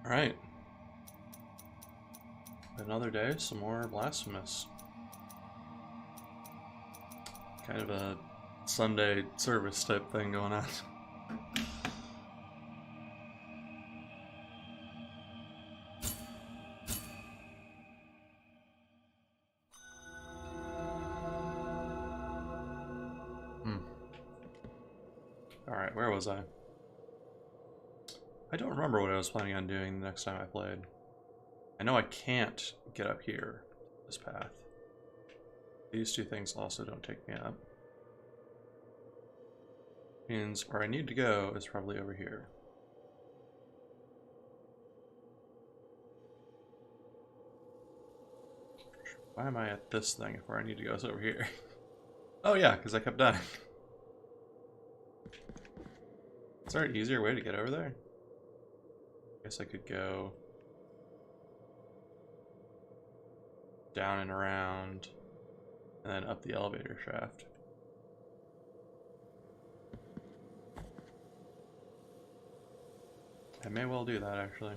Alright. Another day, some more Blasphemous. Kind of a Sunday service type thing going on. Alright, where was I? I don't remember what I was planning on doing the next time I played. I know I can't get up here, this path. These two things also don't take me up. Means where I need to go is probably over here. Why am I at this thing if where I need to go is over here? Oh yeah, because I kept dying. Is there an easier way to get over there? I guess I could go down and around and then up the elevator shaft. I may well do that actually.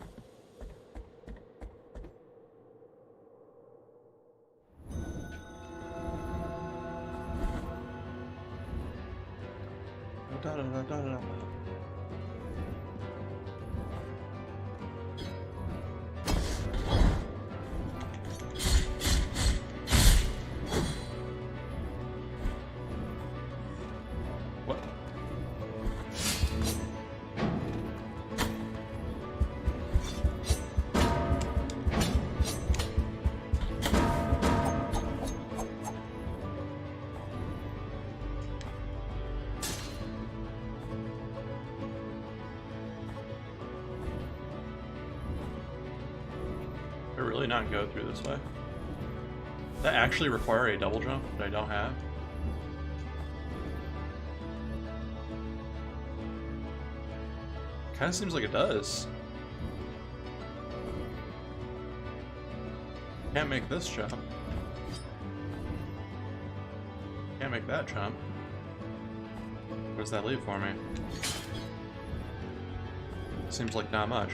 Da, da, da, da, da. What? Did I really not go through this way? Does that actually require a double jump that I don't have? Kind of seems like it does. Can't make this jump. Can't make that jump. What does that leave for me? Seems like not much.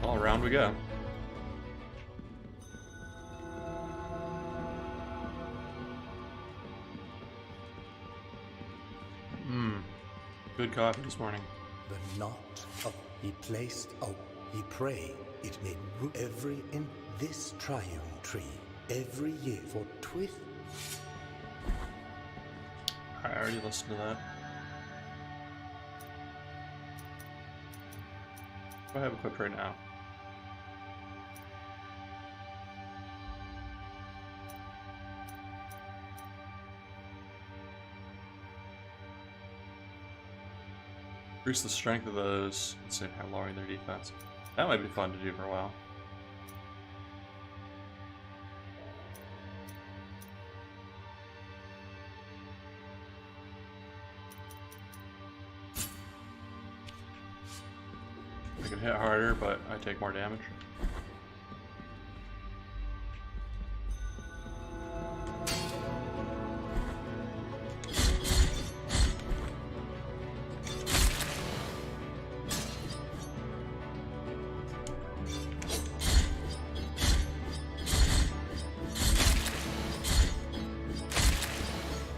All around we go. Good coffee this morning. The knot of he placed, he prayed, it made root every in this triune tree, every year for twist. I already listened to that. I have equipped right now. Increase the strength of those at the same time lowering their defense. That might be fun to do for a while. I can hit harder, but I take more damage.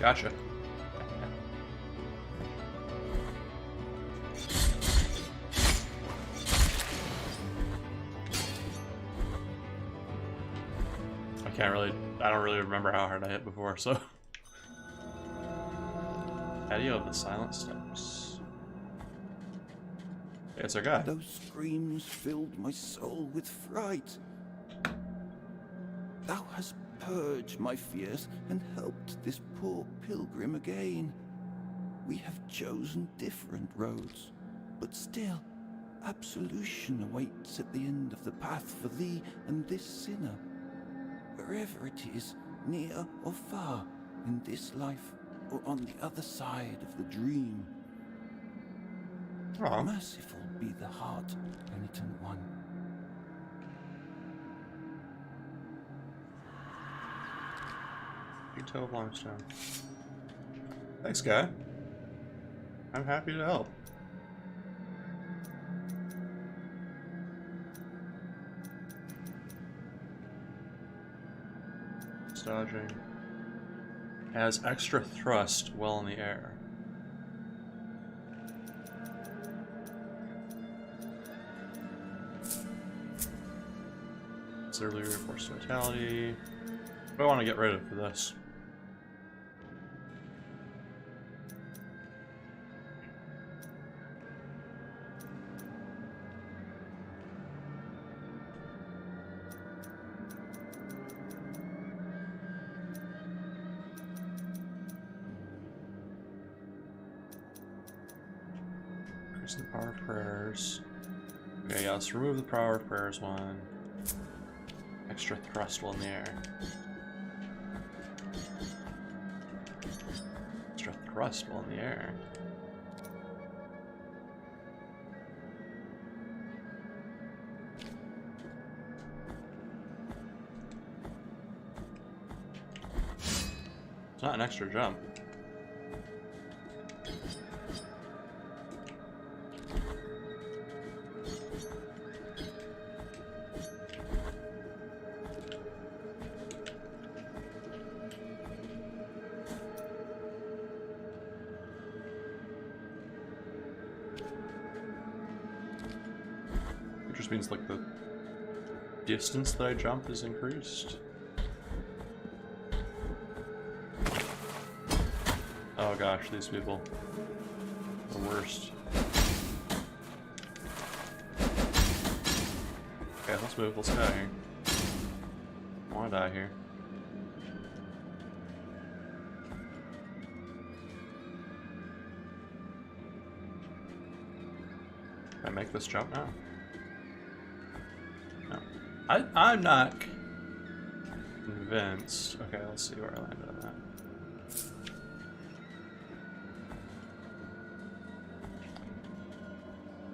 Gotcha. I don't really remember how hard I hit before, so. Patio of the Silent Steps. Hey, it's our guy. Those screams filled my soul with fright. Thou hast purged my fears and helped this poor pilgrim again. We have chosen different roads, but still, absolution awaits at the end of the path for thee and this sinner. Wherever it is, near or far, in this life or on the other side of the dream. Oh. Merciful be the heart, penitent one. Big toe of limestone. Thanks, guy. I'm happy to help. Dodging. Has extra thrust while in the air. Considerably reinforced vitality. What do I want to get rid of for this? Increase the power of prayers. Okay, yeah, let's remove the power of prayers one. Extra thrust while in the air. Extra thrust while in the air. It's not an extra jump. It just means like the distance that I jump is increased. Oh gosh, these people. The worst. Okay, let's move. Let's get out of here. I wanna die here. Can I make this jump now? No. I'm not convinced. Okay, let's see where I landed on that.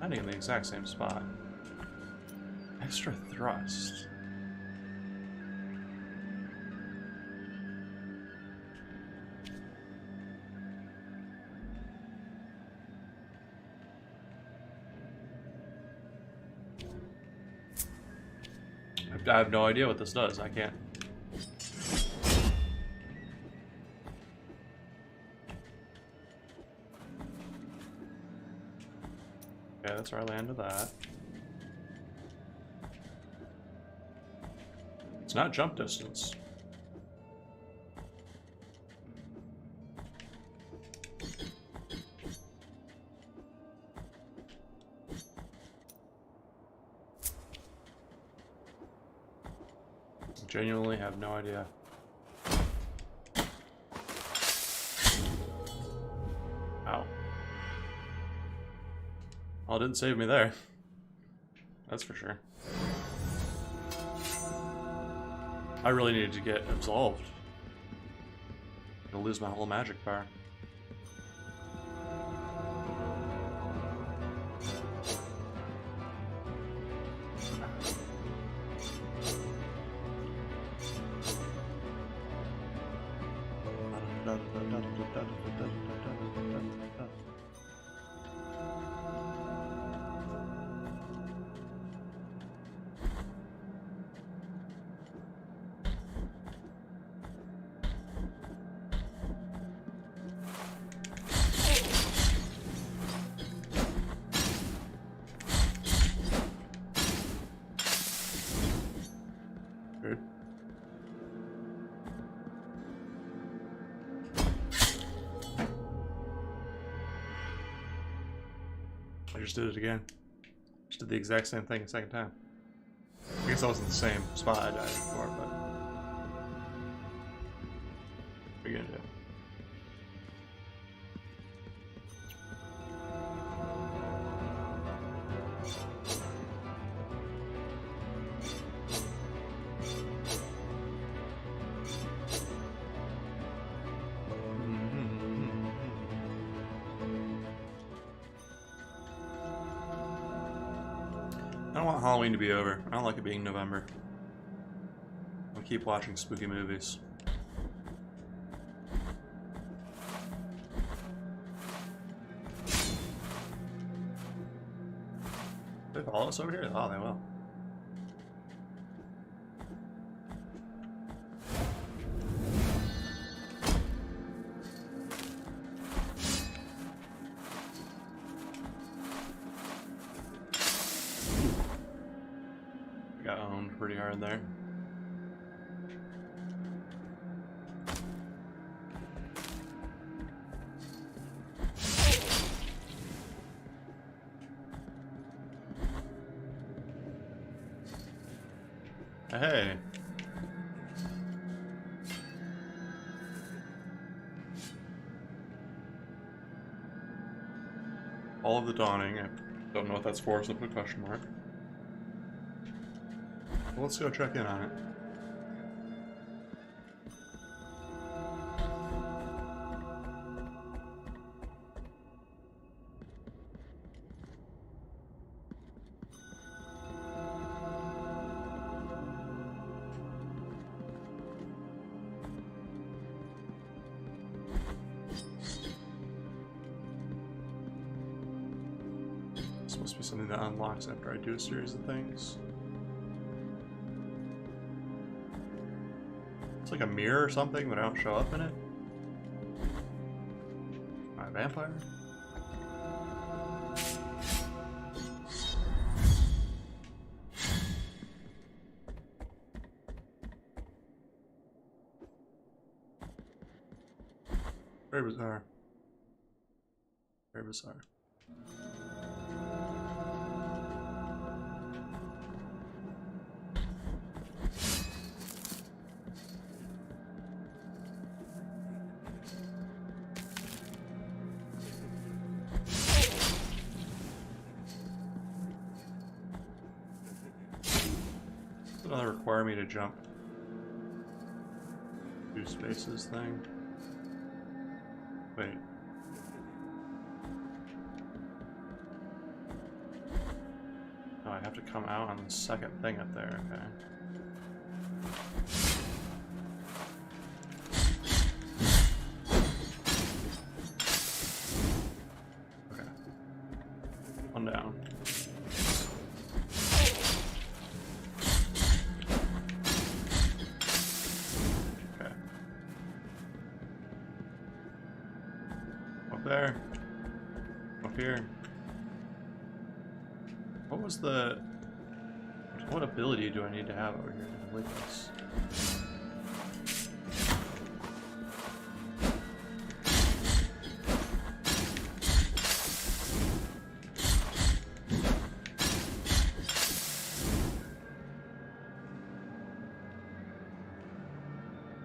Landing in the exact same spot. Extra thrust. I have no idea what this does. I can't. Okay, that's where I landed that. It's not jump distance. Genuinely have no idea. Ow. Well, it didn't save me there. That's for sure. I really needed to get absolved. I'm gonna lose my whole magic power. Good. I just did it again. Just did the exact same thing a second time. I guess I was in the same spot I died before, but what are you gonna do? don't want Halloween to be over. I don't like it being November. I'll keep watching spooky movies. They follow us over here? Oh, they will. Got owned pretty hard there. Hey. All of the Dawning. I don't know what that's for, so put a question mark. Well, let's go check in on it. This must be something that unlocks after I do a series of things. It's like a mirror or something, but I don't show up in it. Am I a vampire? Very bizarre. Very bizarre. That'll require me to jump 2 spaces thing. Wait. Oh, I have to come out on the second thing up there, okay. Okay. One down. There. Up here. What was the... What ability do I need to have over here to complete this?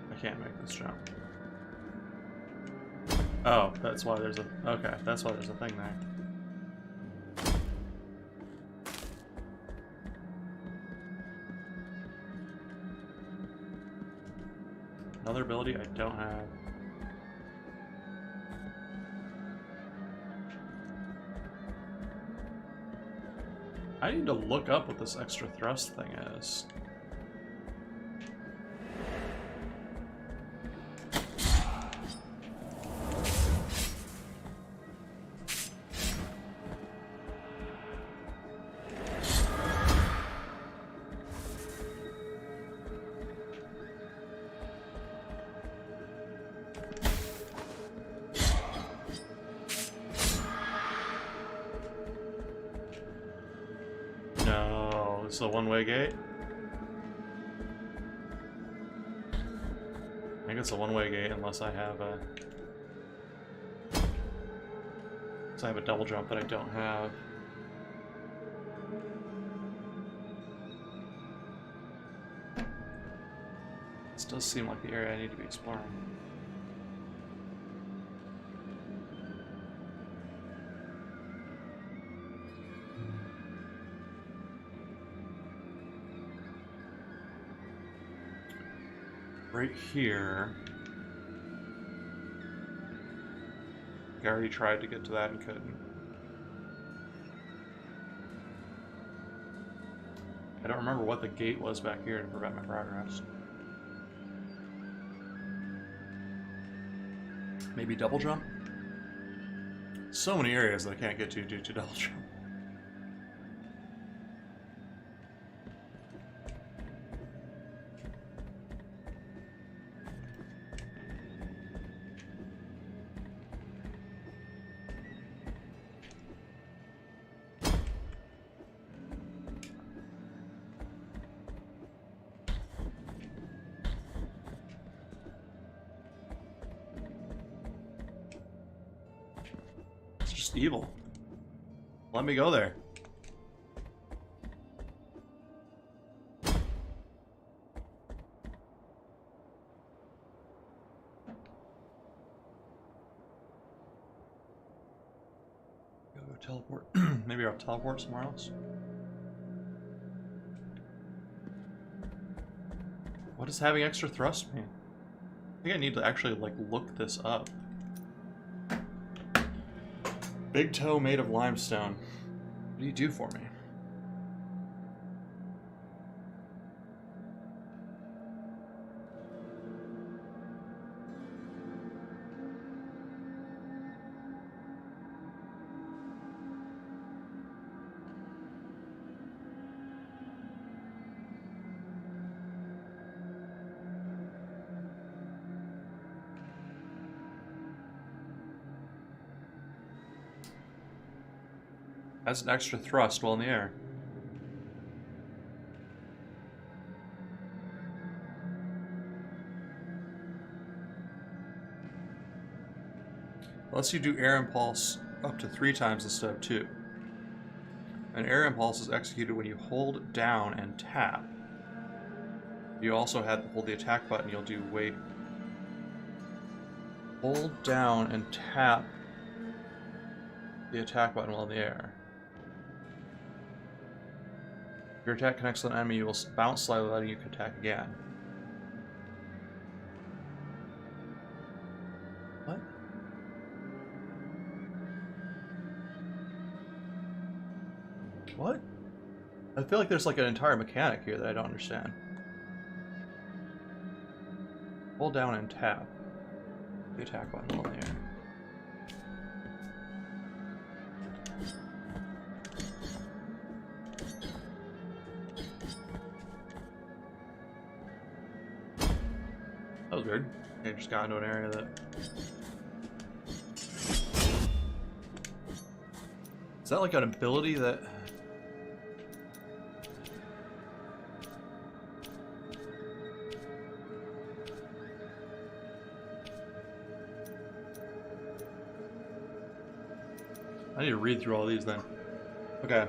I can't make this jump. Oh, that's why there's a... Okay, that's why there's a thing there. Another ability I don't have. I need to look up what this extra thrust thing is. No, it's a one-way gate. I think it's a one-way gate unless I have a... Unless I have a double jump that I don't have. This does seem like the area I need to be exploring. Right here. I already tried to get to that and couldn't. remember what the gate was back here to prevent my progress. Maybe double jump? So many areas that I can't get to due to double jump. Evil. Let me go there. Gotta go teleport. Maybe I'll teleport somewhere else. What does having extra thrust mean? I think I need to actually like look this up. Big toe made of limestone. What do you do for me? Has an extra thrust while in the air. Lets you do air impulse up to 3 times instead of 2. An air impulse is executed when you hold down and tap. You also have to hold the attack button. You'll do wait. Hold down and tap the attack button while in the air. If your attack connects to an enemy, you will bounce slightly, letting you attack again. What? What? I feel like there's like an entire mechanic here that I don't understand. Hold down and tap the attack button while in the air. That was weird. I just got into an area that... Is that like an ability that... I need to read through all these then. Okay.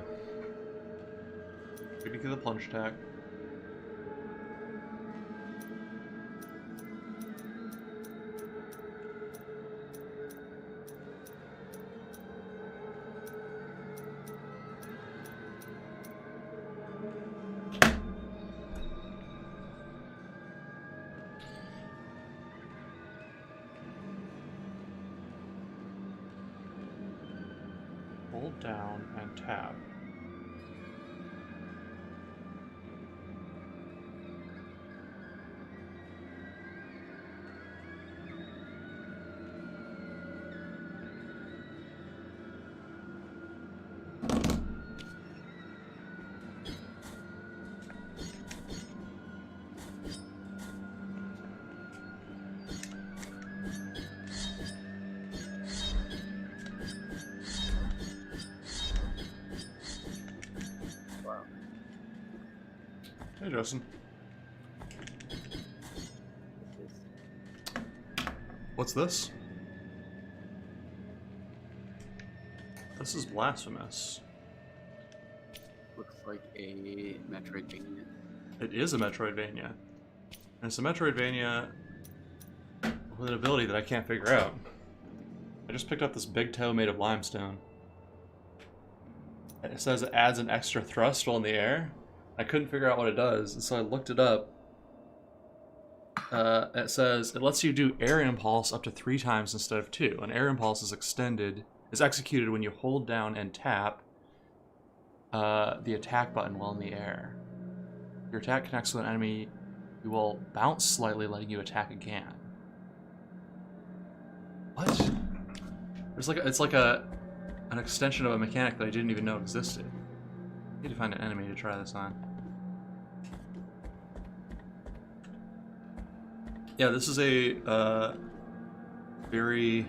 Maybe get the plunge attack. Hold down and tap. Hey, Justin. What's this? This is Blasphemous. Looks like a Metroidvania. It is a Metroidvania. And it's a Metroidvania with an ability that I can't figure out. I just picked up this big toe made of limestone. And it says it adds an extra thrust while in the air. I couldn't figure out what it does, and so I looked it up. It says it lets you do air impulse up to 3 times instead of 2. An air impulse is executed when you hold down and tap the attack button while in the air. Your attack connects with an enemy, you will bounce slightly, letting you attack again. What? There's like it's like an extension of a mechanic that I didn't even know existed. I need to find an enemy to try this on. Yeah, this is a very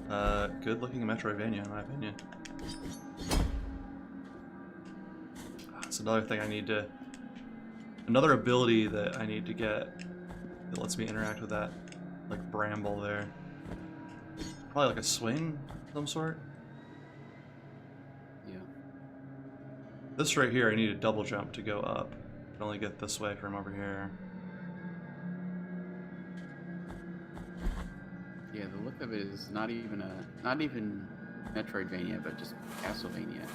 good-looking Metroidvania, in my opinion. That's another thing I need to... Another ability that I need to get that lets me interact with that, like, bramble there. Probably like a swing of some sort. Yeah. This right here, I need a double jump to go up. I can only get this way from over here. Yeah, the look of it is not even Metroidvania, but just Castlevania.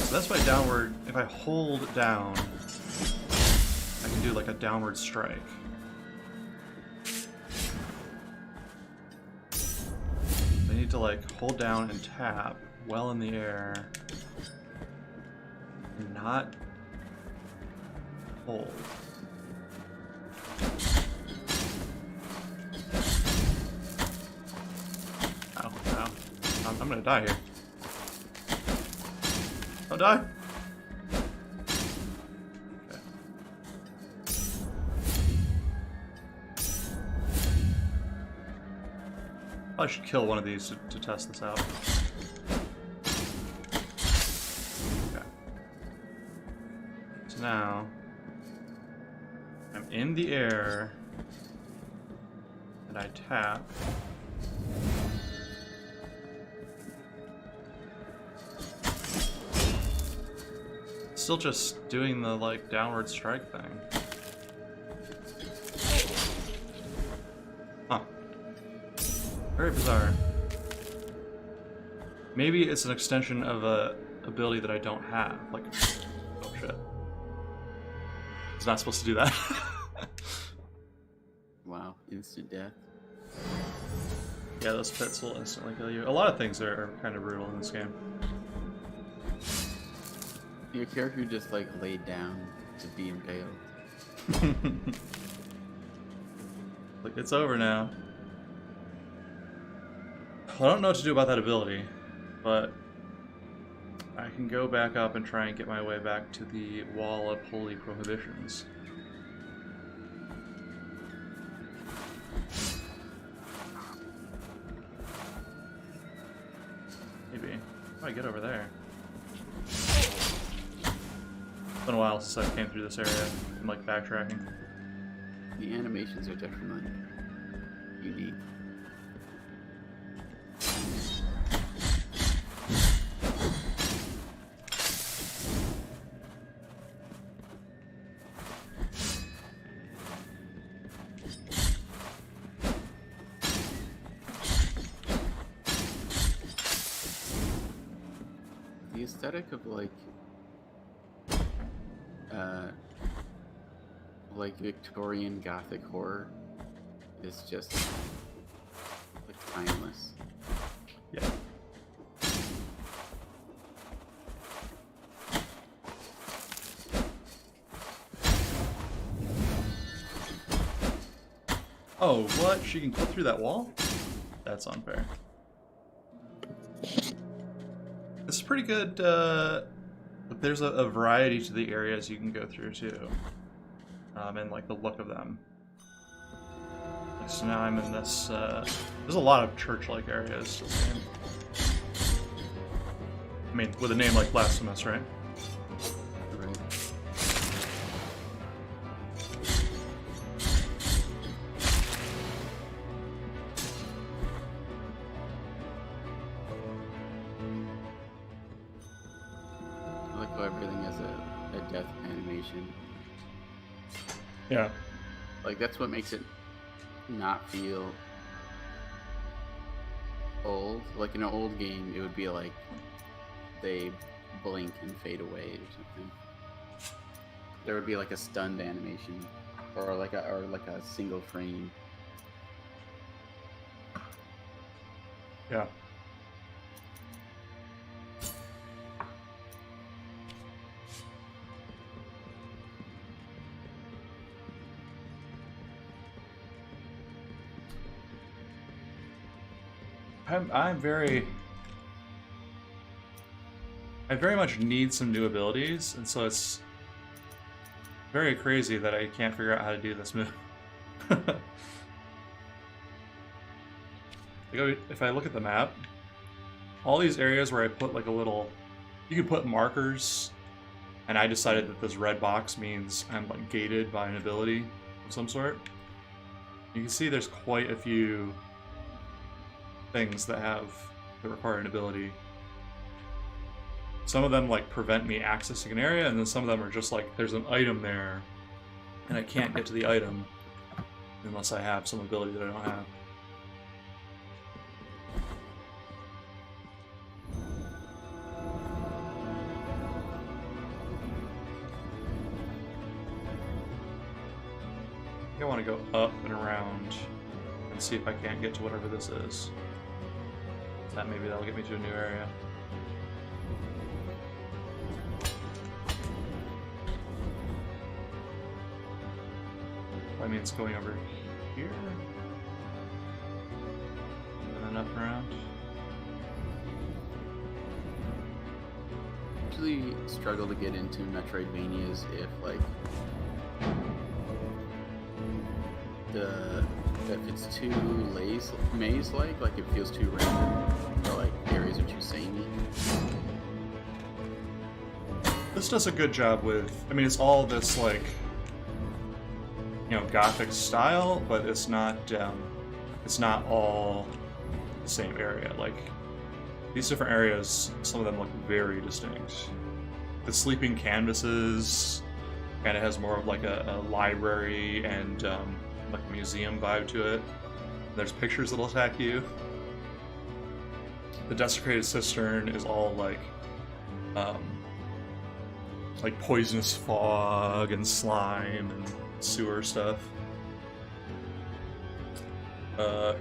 So that's my downward. If I hold down, I can do like a downward strike. I need to like hold down and tap well in the air and not hold. Ow, ow. I'm gonna die here. Don't die. Okay. I should kill one of these to test this out. Okay. So now I'm in the air and I tap. Still just doing the like downward strike thing. Huh. Very bizarre. Maybe it's an extension of a ability that I don't have. Like, oh shit. It's not supposed to do that. Wow, instant death. Yeah, those pits will instantly kill you. A lot of things are kind of brutal in this game. Your character just like laid down to be impaled. Like, it's over now. Well, I don't know what to do about that ability, but I can go back up and try and get my way back to the Wall of Holy Prohibitions. Maybe. How do I get over there? It's been a while since I came through this area. I'm like backtracking. The animations are definitely unique. The aesthetic of like Victorian Gothic horror is just like timeless. Yeah. Oh, what? She can clip through that wall? That's unfair. This is pretty good, but there's a variety to the areas you can go through, too. And, like, the look of them. So now I'm in this, there's a lot of church-like areas to this game. I mean, with a name like Blasphemous, right? Right. I like how everything has a death animation. Yeah. Like, that's what makes it not feel old. Like, in an old game, it would be like they blink and fade away or something. There would be like a stunned animation, or like a single frame. Yeah. I very much need some new abilities, and so it's very crazy that I can't figure out how to do this move. If I look at the map, all these areas where I put like a little, you can put markers, and I decided that this red box means I'm like gated by an ability of some sort. You can see there's quite a few things that require an ability. Some of them like prevent me accessing an area, and then some of them are just like there's an item there, and I can't get to the item unless I have some ability that I don't have. I want to go up and around and see if I can't get to whatever this is. Maybe that'll get me to a new area. I mean, it's going over here and then up and around. I usually struggle to get into Metroidvanias if like if it's too maze-like it feels too random, or like areas are too samey. This does a good job with, I mean, it's all this like, you know, gothic style, but it's not all the same area. Like these different areas, some of them look very distinct. The sleeping canvases kind of has more of like a library and like a museum vibe to it. There's pictures that'll attack you. The desecrated cistern is all like poisonous fog and slime and sewer stuff.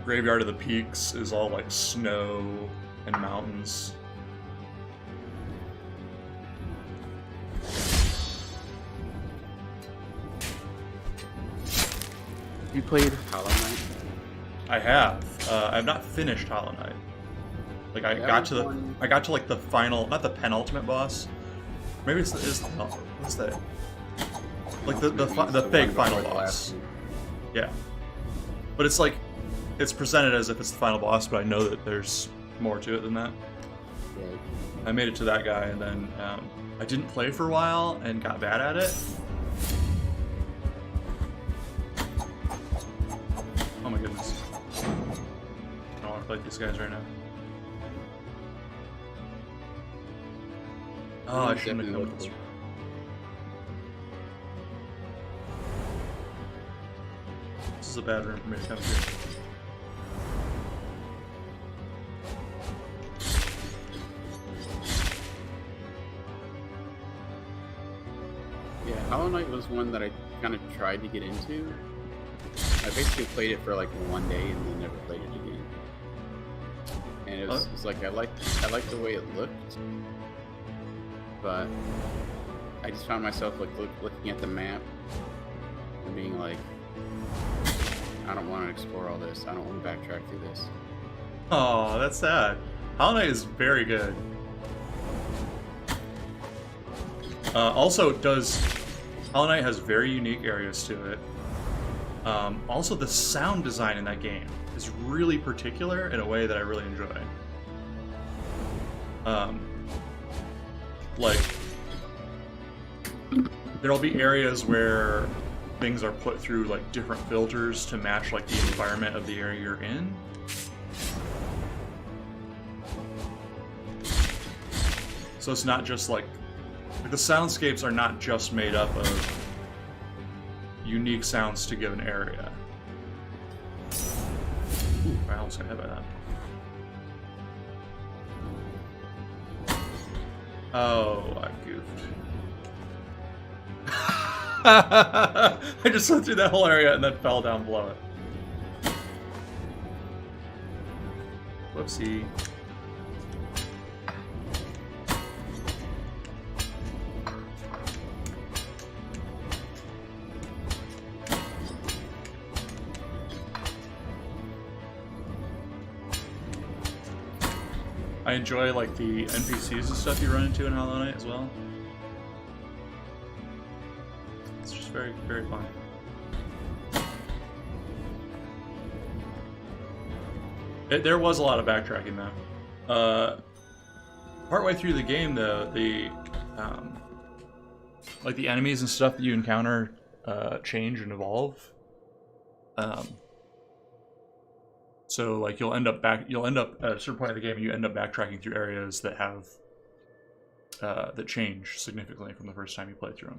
Graveyard of the Peaks is all like snow and mountains. You played Hollow Knight? I have. I've not finished Hollow Knight. Like I got to like the final, not the penultimate boss. Maybe it's what's that? Like the fake final boss. Yeah. But it's like it's presented as if it's the final boss, but I know that there's more to it than that. Right. I made it to that guy, and then I didn't play for a while and got bad at it. Oh my goodness. I don't want to fight these guys right now. Oh, I shouldn't have come with this. This is a bad room for me to come to. Yeah, Hollow Knight was one that I kind of tried to get into. I basically played it for like one day and then never played it again. And it was like I liked the way it looked, but I just found myself like looking at the map and being like, I don't want to explore all this. I don't want to backtrack through this. Oh, that's sad. Hollow Knight is very good. Also, Hollow Knight has very unique areas to it. Also, the sound design in that game is really particular in a way that I really enjoy. Like, there'll be areas where things are put through like different filters to match like the environment of the area you're in. So it's not just like the soundscapes are not just made up of unique sounds to give an area. Ooh, I almost got hit by that. Oh, I goofed. I just went through that whole area and then fell down below it. Whoopsie. I enjoy like the NPCs and stuff you run into in Hollow Knight as well. It's just very, very fun. There was a lot of backtracking though. Partway through the game though, the like the enemies and stuff that you encounter change and evolve. So like you'll end up at a certain point in the game, you end up backtracking through areas that have that change significantly from the first time you play through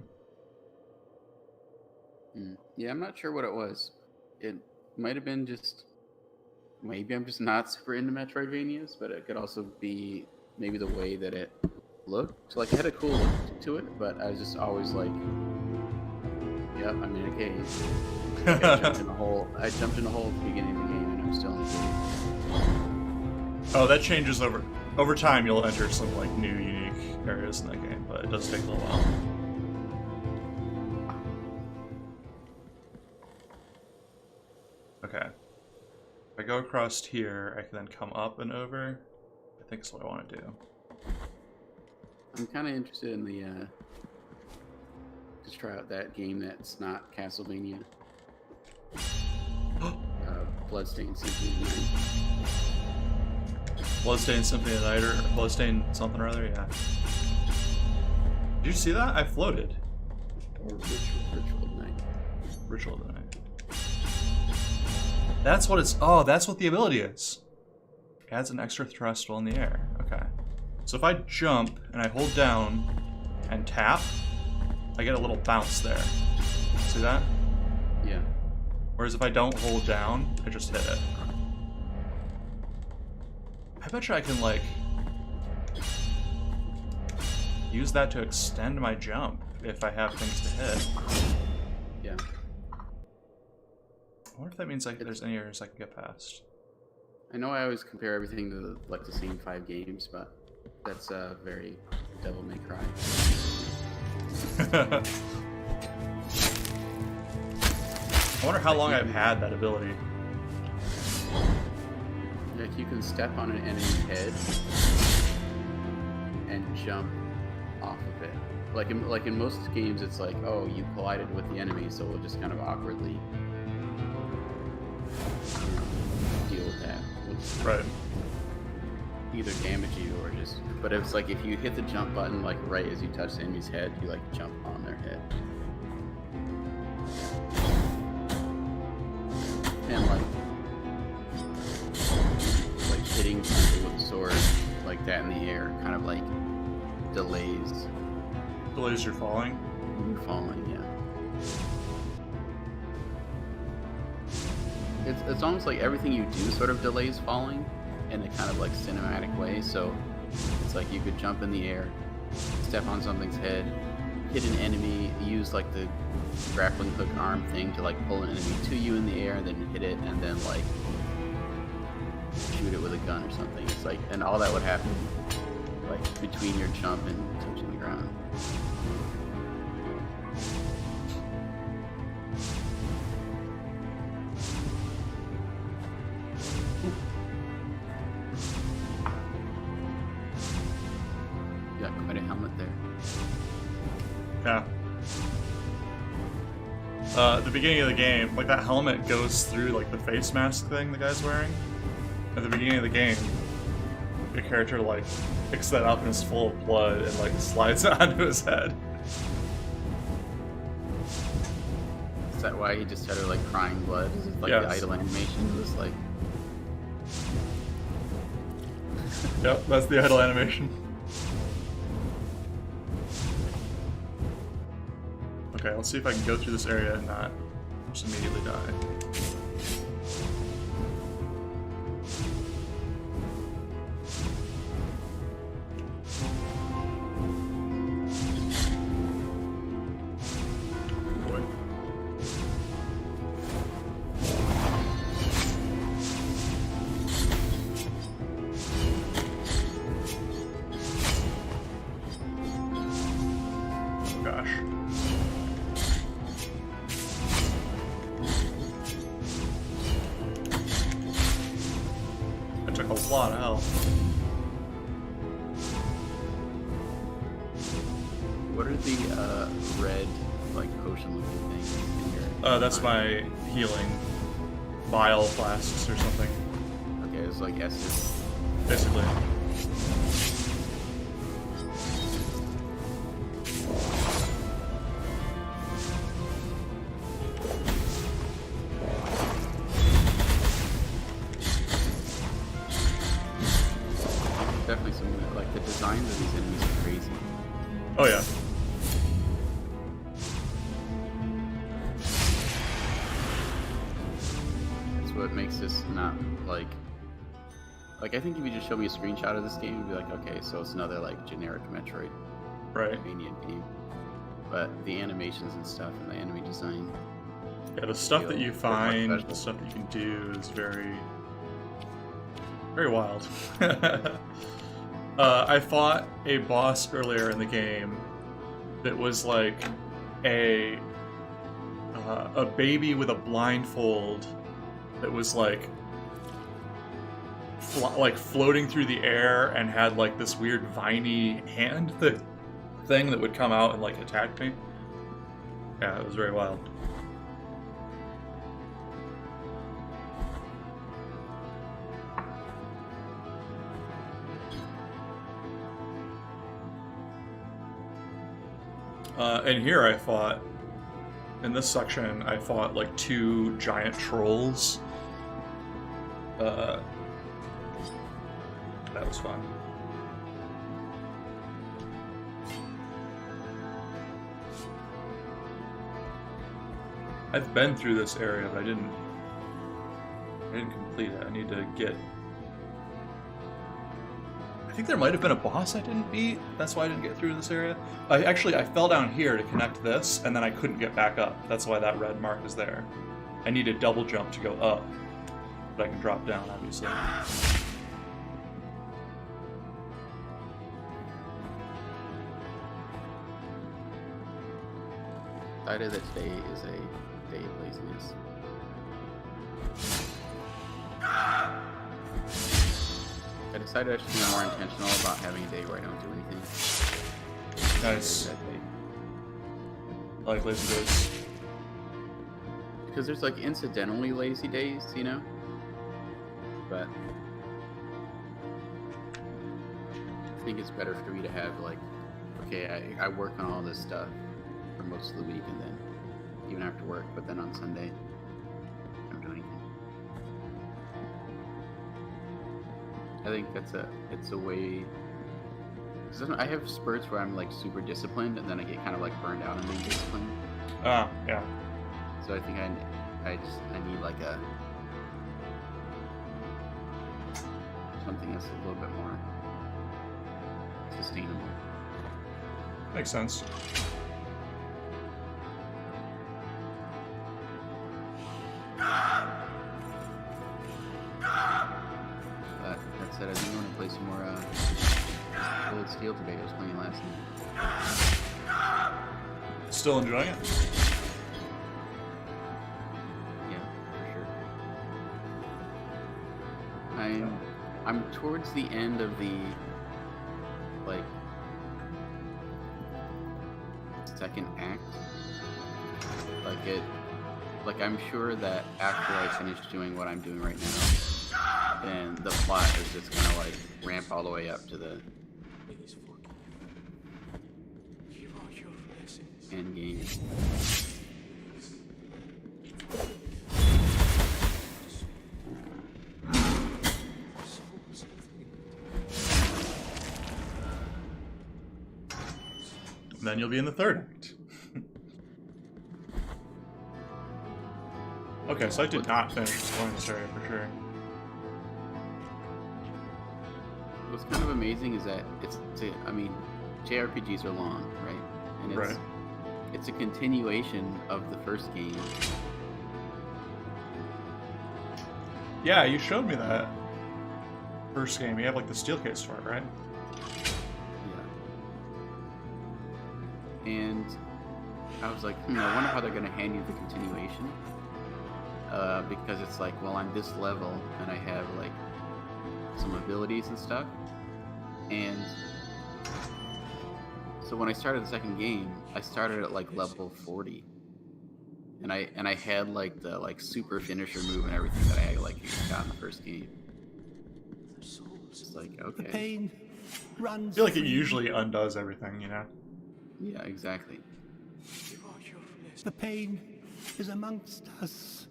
them. Yeah, I'm not sure what it was. It might have been just maybe I'm just not super into Metroidvanias, but it could also be maybe the way that it looked. Like it had a cool look to it, but I was just always like, yep, I'm in a cave. Like, I jumped in a hole at the beginning of the game, and I'm still in the cave. Oh, that changes over time. You'll enter some like new, unique areas in that game, but it does take a little while. Okay. If I go across here, I can then come up and over. I think that's what I want to do. I'm kind of interested in the to try out that game that's not Castlevania. Bloodstained Symphony of the Night. Bloodstained Symphony of the Night, or Bloodstained something or other, yeah. Did you see that? I floated. Or Ritual of the Night. Ritual of the Night. That's what it's... Oh, that's what the ability is. Adds an extra thrust while in the air. Okay. So if I jump and I hold down and tap, I get a little bounce there. See that? Yeah. Whereas if I don't hold down, I just hit it. I bet you I can, like, use that to extend my jump if I have things to hit. Yeah. I wonder if that means like there's any areas I can get past. I know I always compare everything to like the same 5 games, but that's very Devil May Cry. I wonder how long I've had that ability. Like you can step on an enemy's head and jump off of it. Like in most games, it's like, oh, you collided with the enemy, so we'll just kind of awkwardly deal with that. Right. Either damage you or just. But it's like if you hit the jump button, like right as you touch the enemy's head, you like jump on their head. And like hitting something with a sword like that in the air kind of like delays Your falling? you falling, yeah. It's almost like everything you do sort of delays falling in a kind of like cinematic way. So it's like you could jump in the air, step on something's head, hit an enemy, use like the grappling hook arm thing to like pull an enemy to you in the air, and then hit it, and then like shoot it with a gun or something. It's like, and all that would happen like between your jump and touching the ground. You got quite a helmet there. Yeah. At the beginning of the game, like that helmet goes through like the face mask thing the guy's wearing. At the beginning of the game, your character like picks that up and is full of blood and like slides it onto his head. Is that why he just started like crying blood? Is it like Yes. the idle animation was like. Yep, that's the idle animation. Okay, let's see if I can go through this area and not just immediately die. Boy. Oh gosh. I took a lot of health. What are the red, like, potion-looking things in your... That's my healing vial flasks or something, Okay, it's like essence. basically. Definitely something that, like, the designs of these enemies are crazy. Oh yeah. That's what makes this not, like, I think if you just show me a screenshot of this game, you'd be like, okay, so it's another, like, generic Metroid Right. Mania game. But the animations and stuff and the enemy design... Yeah, the stuff that you find, special. the stuff that you can do is very, very wild. I fought a boss earlier in the game that was like a baby with a blindfold that was like floating through the air and had like this weird viney hand thing that would come out and like attack me. Yeah, it was very wild. And here I fought, in this section, I fought like 2 giant trolls. That was fun. I've been through this area, but I didn't complete it. I need to get... I think there might have been a boss I didn't beat. That's why I didn't get through this area. I fell down here to connect this, and then I couldn't get back up. That's why that red mark is there. I need a double jump to go up, but I can drop down, obviously. Decided that today is a day of laziness. I decided I should be more intentional about having a day where I don't do anything. Nice. That day. I like lazy days. Because there's like incidentally lazy days, you know? But I think it's better for me to have like, okay, I work on all this stuff for most of the week and then even after work, but then on Sunday, I don't do anything. I think it's a way, cause I have spurts where I'm like super disciplined and then I get kind of like burned out on being disciplined. Ah, yeah. So I think I need like something that's a little bit more sustainable. Makes sense. That said, I do want to play some more Solid Steel today. I was playing last night. Still enjoying it? Yeah, for sure. I'm towards the end of the like second act. Like I'm sure that after I finish doing what I'm doing right now, then the plot is just gonna like ramp all the way up to the end game. And then you'll be in the third act. Okay, so I did not finish exploring this area for sure. What's kind of amazing is that I mean, JRPGs are long, right? And it's a continuation of the first game. Yeah, you showed me that first game. You have like the steel case for it, right? Yeah. And I was like, I wonder how they're going to hand you the continuation. Because it's like, well, I'm this level and I have like some abilities and stuff. And So when I started the second game, I started at like level 40, and I had like the like super finisher move and everything that I like got in the first game. It's like, The okay, pain runs I feel like it free. usually undoes everything, you know? yeah, exactly. The pain is amongst us.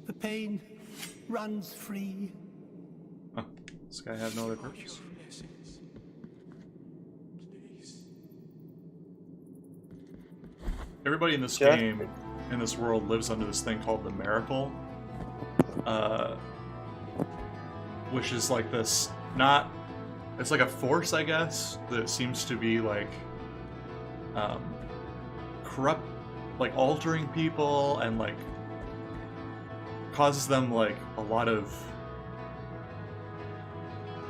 The pain runs free. Huh. This guy had no other purpose. Everybody in this game, in this world, lives under this thing called the miracle. Which is like this, not, it's like a force, I guess, that seems to be like, corrupt, like altering people and like causes them like a lot of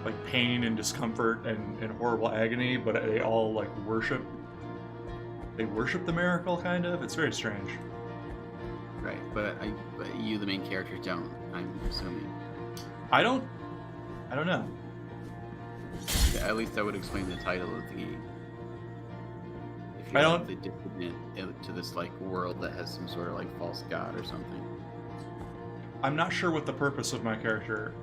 like pain and discomfort and horrible agony, but they all like worship the miracle, kind of. It's very strange. Right, but you, the main character, don't. I'm assuming. I don't know. Yeah, at least that would explain the title of the game. If I you're don't- simply dipping to this like world that has some sort of like false god or something. I'm not sure what the purpose of my character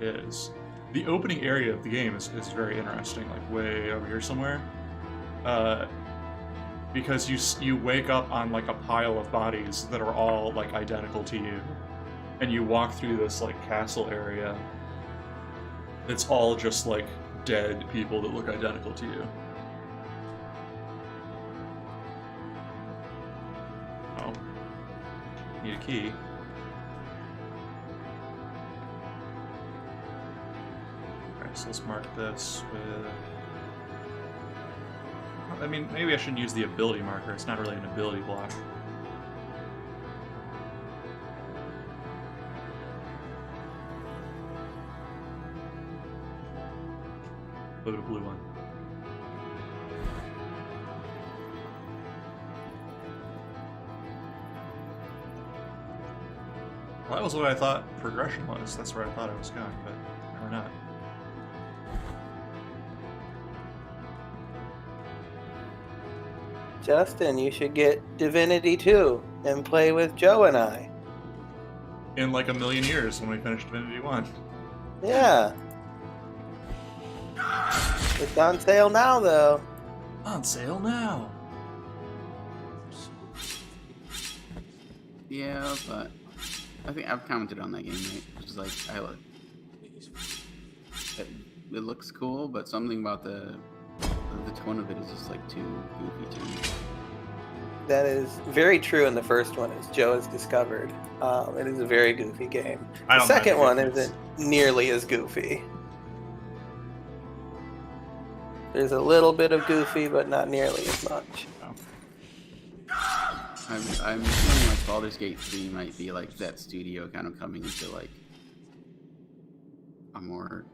is. The opening area of the game is very interesting, like way over here somewhere. Because you wake up on like a pile of bodies that are all like identical to you, and you walk through this like castle area. It's all just like dead people that look identical to you. Oh, need a key. Alright, so let's mark this with... I mean, maybe I shouldn't use the ability marker. It's not really an ability block. Go to the blue one. Well, that was what I thought progression was. That's where I thought I was going, but apparently not. Justin, you should get Divinity 2 and play with Joe and I. In like a million years when we finish Divinity 1. Yeah. It's on sale now, though. On sale now. Yeah, but I think I've commented on that game, right? Which is like, it looks cool, but something about the tone of it is just like too goofy to me. That is very true in the first one, as Joe has discovered. It is a very goofy game. I The don't second mind one it. isn't nearly as goofy. There's a little bit of goofy, but not nearly as much. I'm feeling like Baldur's Gate 3 might be like that studio kind of coming into like a more,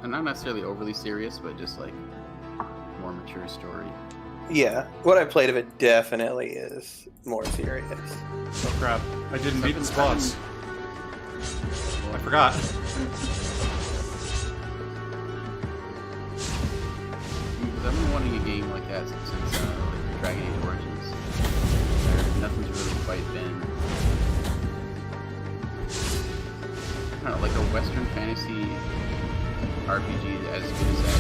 and not necessarily overly serious, but just like more mature story. Yeah, what I played of it definitely is more serious. Oh crap. I didn't beat this boss. I forgot. I've been wanting a game like that since Dragon Age Origins. Nothing's really quite been, I don't know, like a Western fantasy RPG as good as that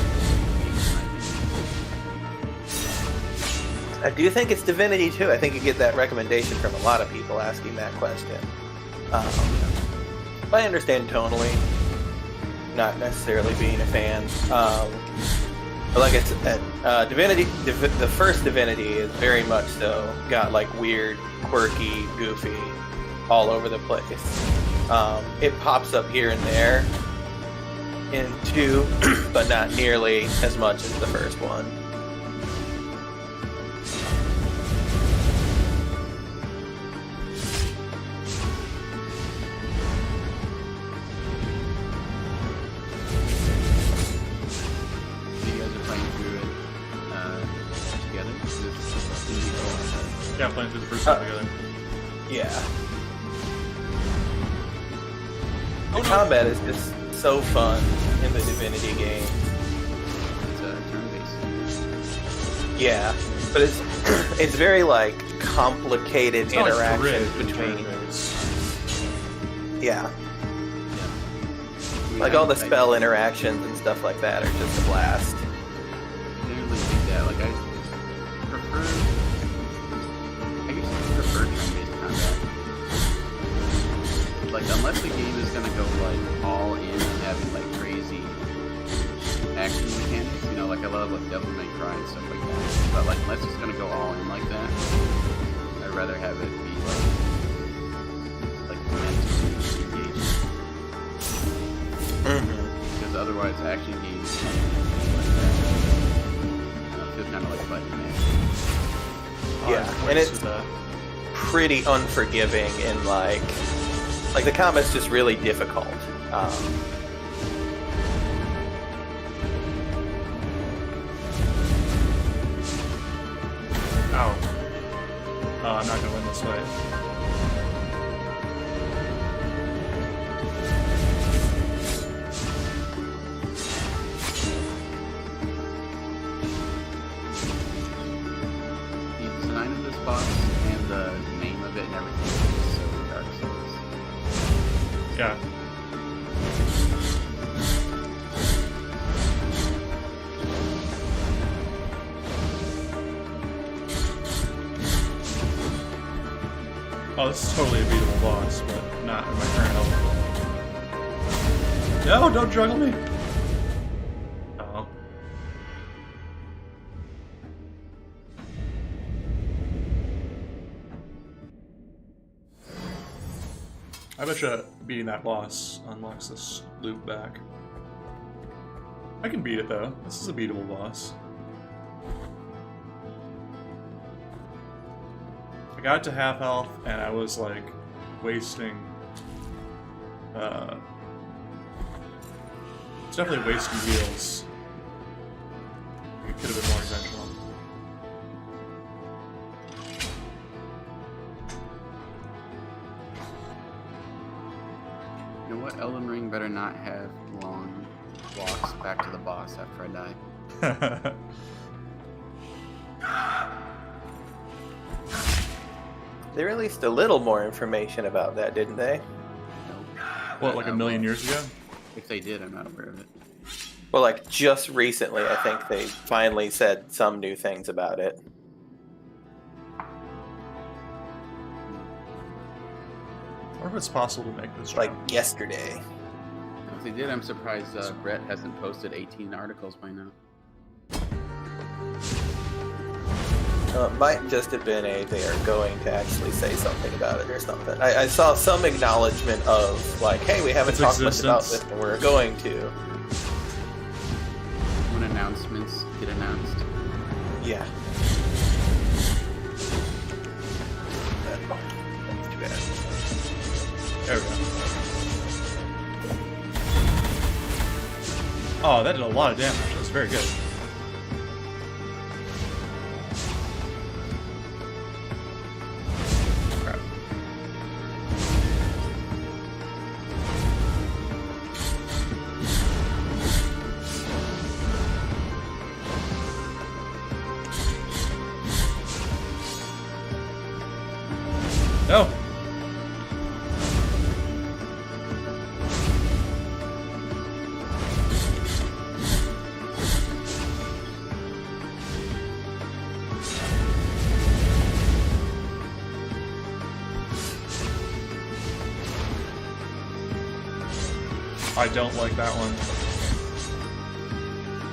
game, in my opinion. I do think it's Divinity 2. I think you get that recommendation from a lot of people asking that question. But I understand tonally, not necessarily being a fan. But like I said, Divinity, the first Divinity is very much so got like weird, quirky, goofy, all over the place. It pops up here and there in 2, but not nearly as much as the first one. Yeah, playing through the first one together. Yeah. The combat is just so fun in the Divinity game. It's turn-based. Yeah, but it's it's very like complicated It's not like interactions grid in between. turn-based. Yeah, I mean, like all the spell interactions and stuff like that are just a blast. I generally think that. Like I used to prefer turn-based combat. Like unless the game is gonna go like all in and having like crazy action mechanics, you know, like I love like Devil May Cry and stuff like that. But like unless it's gonna go all in like that, I'd rather have it be like mentally engaging. Because otherwise, action games like that feel kind of like fighting man. Yeah, and it's pretty unforgiving and like the combat's just really difficult. Ow. Oh, I'm not gonna win this fight. The design of this boss and the name of it and everything is so Dark Souls. Yeah. Oh, this is totally a beatable boss, but not in my current health. No, don't juggle me! Oh. I bet you beating that boss unlocks this loop back. I can beat it though. This is a beatable boss. I got to half health and I was like wasting. It's definitely wasting heals. It could have been more intentional. You know what? Elden Ring better not have long walks back to the boss after I die. They released a little more information about that, didn't they? What, like a million years ago? If they did, I'm not aware of it. Well, like just recently, I think they finally said some new things about it. I wonder if it's possible to make this Like jump. yesterday. If they did, I'm surprised Brett hasn't posted 18 articles by now. It might just have been they are going to actually say something about it or something. I saw some acknowledgement of like, hey, we haven't Its talked much about existence. this, and we're going to. When announcements get announced. Yeah. That's too bad. There we go. Oh, that did a lot of damage. That was very good. Crap. No! I don't like that one.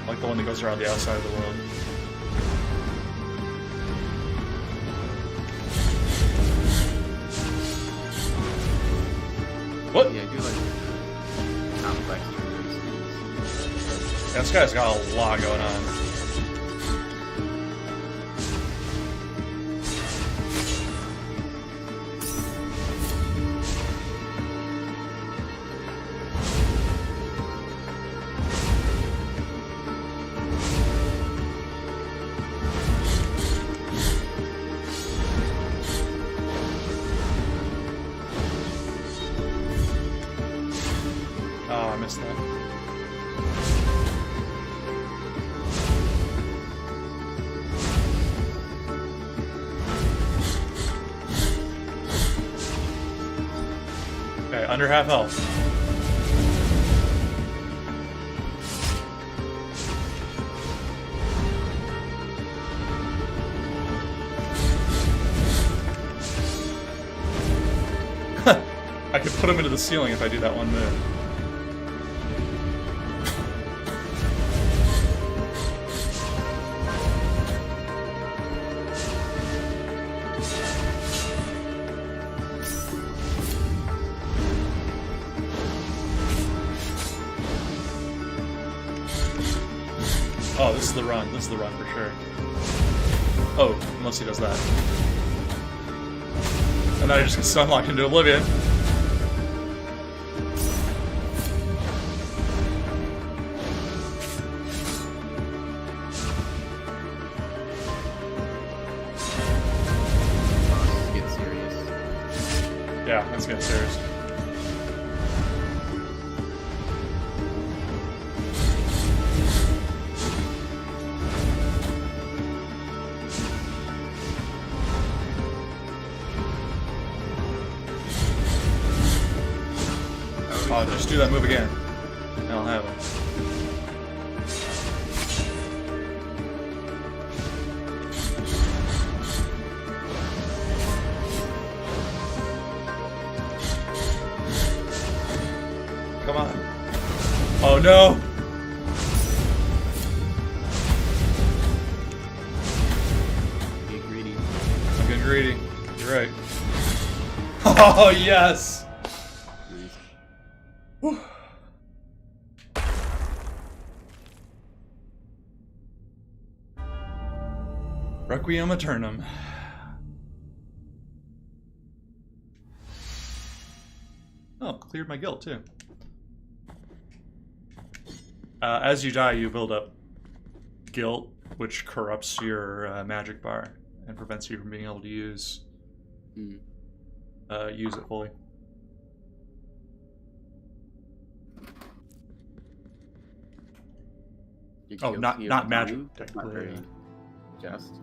I like the one that goes around the outside of the world. What? Yeah, I do like complex things. Yeah, this guy's got a lot going on. Oh, I missed that. under half health. I could put him into the ceiling if I do that one move. Oh, this is the run. This is the run for sure. Oh, unless he does that. And then I just get stunlocked into oblivion. Get serious. Yeah, that's getting serious. Oh, just do that move again. And I'll have him. Come on. Oh no! Get greedy. I'm getting greedy. You're right. Oh yes! Nice. Whew. Requiem Aeternum. Oh, cleared my guilt too. As you die, you build up guilt, which corrupts your magic bar and prevents you from being able to use it fully. Your Oh, guilt not here not for magic, you, that's not technically. very just.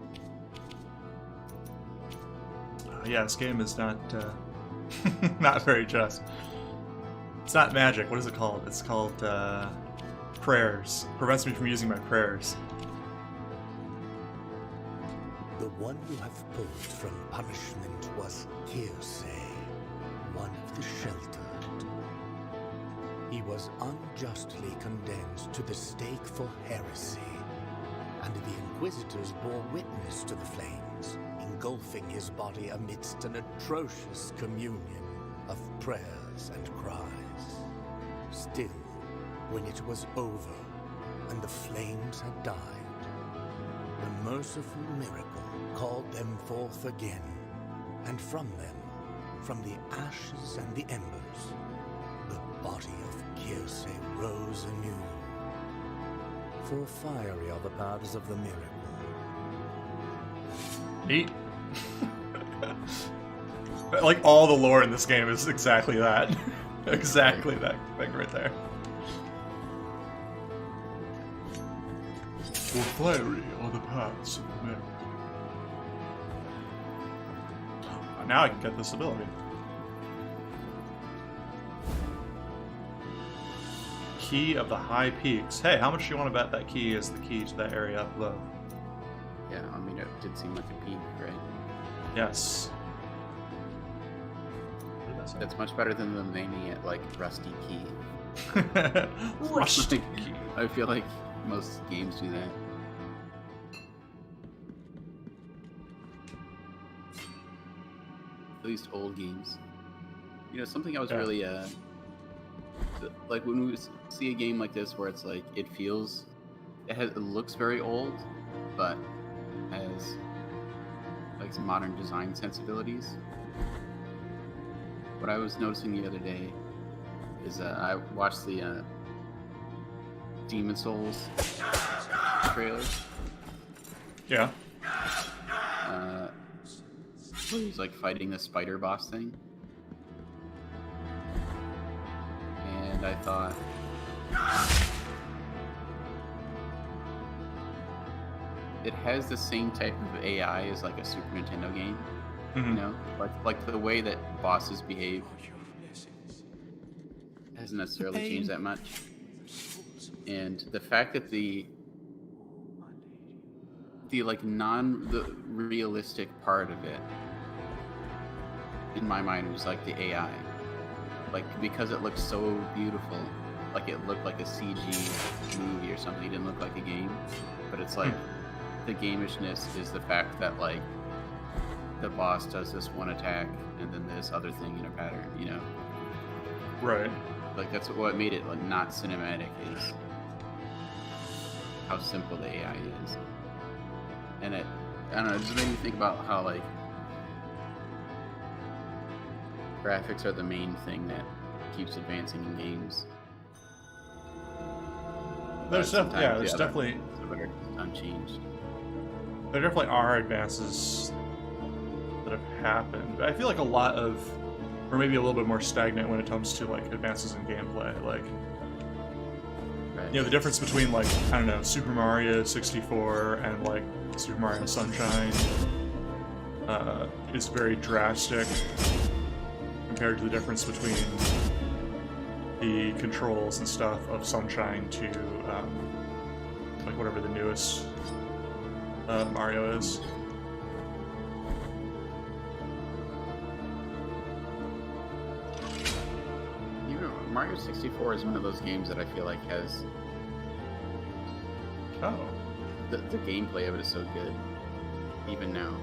Yeah, this game is not not very just. It's not magic. What is it called? It's called prayers. Prevents me from using my prayers. The one you have pulled from punishment was Kirsay, one of the sheltered. He was unjustly condemned to the stake for heresy, and the Inquisitors bore witness to the flames, engulfing his body amidst an atrocious communion of prayers and cries. Still, when it was over, and the flames had died, the merciful miracle called them forth again, and from them, from the ashes and the embers, the body of Kirsay rose anew. For fiery are the paths of the miracle. Neat. Like all the lore in this game is exactly that. Exactly that thing right there. For fiery are the paths of the miracle. Now I can get this ability. Key of the High Peaks. Hey, how much do you want to bet that key is the key to that area up above? Yeah, I mean, it did seem like a peak, right? Yes. What did that say? That's much better than the maining at, like, Rusty Key. Rusty key. I feel like most games do that. At least old games. You know, something I was really, like when we see a game like this where it's like, it looks very old, but has like some modern design sensibilities. What I was noticing the other day is I watched the Demon Souls trailer. Yeah. Where he's like fighting the spider boss thing. And I thought, it has the same type of AI as like a Super Nintendo game. Mm-hmm. You know, like the way that bosses behave doesn't necessarily change that much. And the fact that the like the realistic part of it, in my mind, was like the AI. Like, because it looked so beautiful, like it looked like a CG movie or something. It didn't look like a game, but it's like the gamishness is the fact that like the boss does this one attack and then this other thing in a pattern, you know? Right. Like that's what made it like not cinematic, is how simple the AI is. And it, I don't know, it just made me think about how like graphics are the main thing that keeps advancing in games. There's definitely unchanged. There definitely are advances that have happened. But I feel like a lot of, or maybe a little bit more stagnant when it comes to like advances in gameplay. Like, Right. you know, the difference between like, I don't know, Super Mario 64 and like Super Mario Sunshine is very drastic compared to the difference between the controls and stuff of Sunshine to like whatever the newest Mario is. You know, Mario 64 is one of those games that I feel like has Oh. the gameplay of it is so good, even now.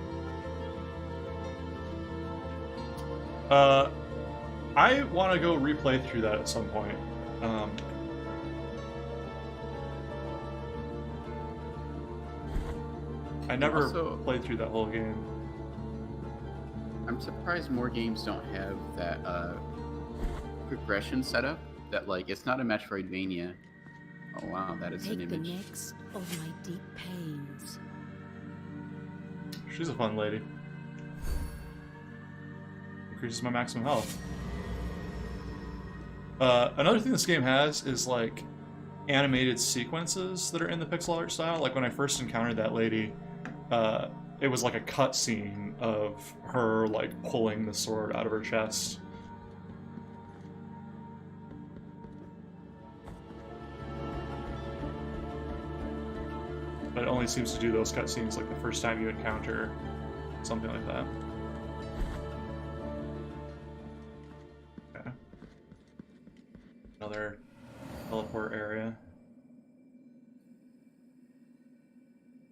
I want to go replay through that at some point. I never Also- played through that whole game. I'm surprised more games don't have that progression setup. That like it's not a Metroidvania. Oh wow, that is an Take the image. necks of my deep pains. She's a fun lady. Increases my maximum health. Another thing this game has is like animated sequences that are in the pixel art style. Like when I first encountered that lady, it was like a cutscene of her like pulling the sword out of her chest. But it only seems to do those cutscenes like the first time you encounter something like that. Okay. Another teleport area.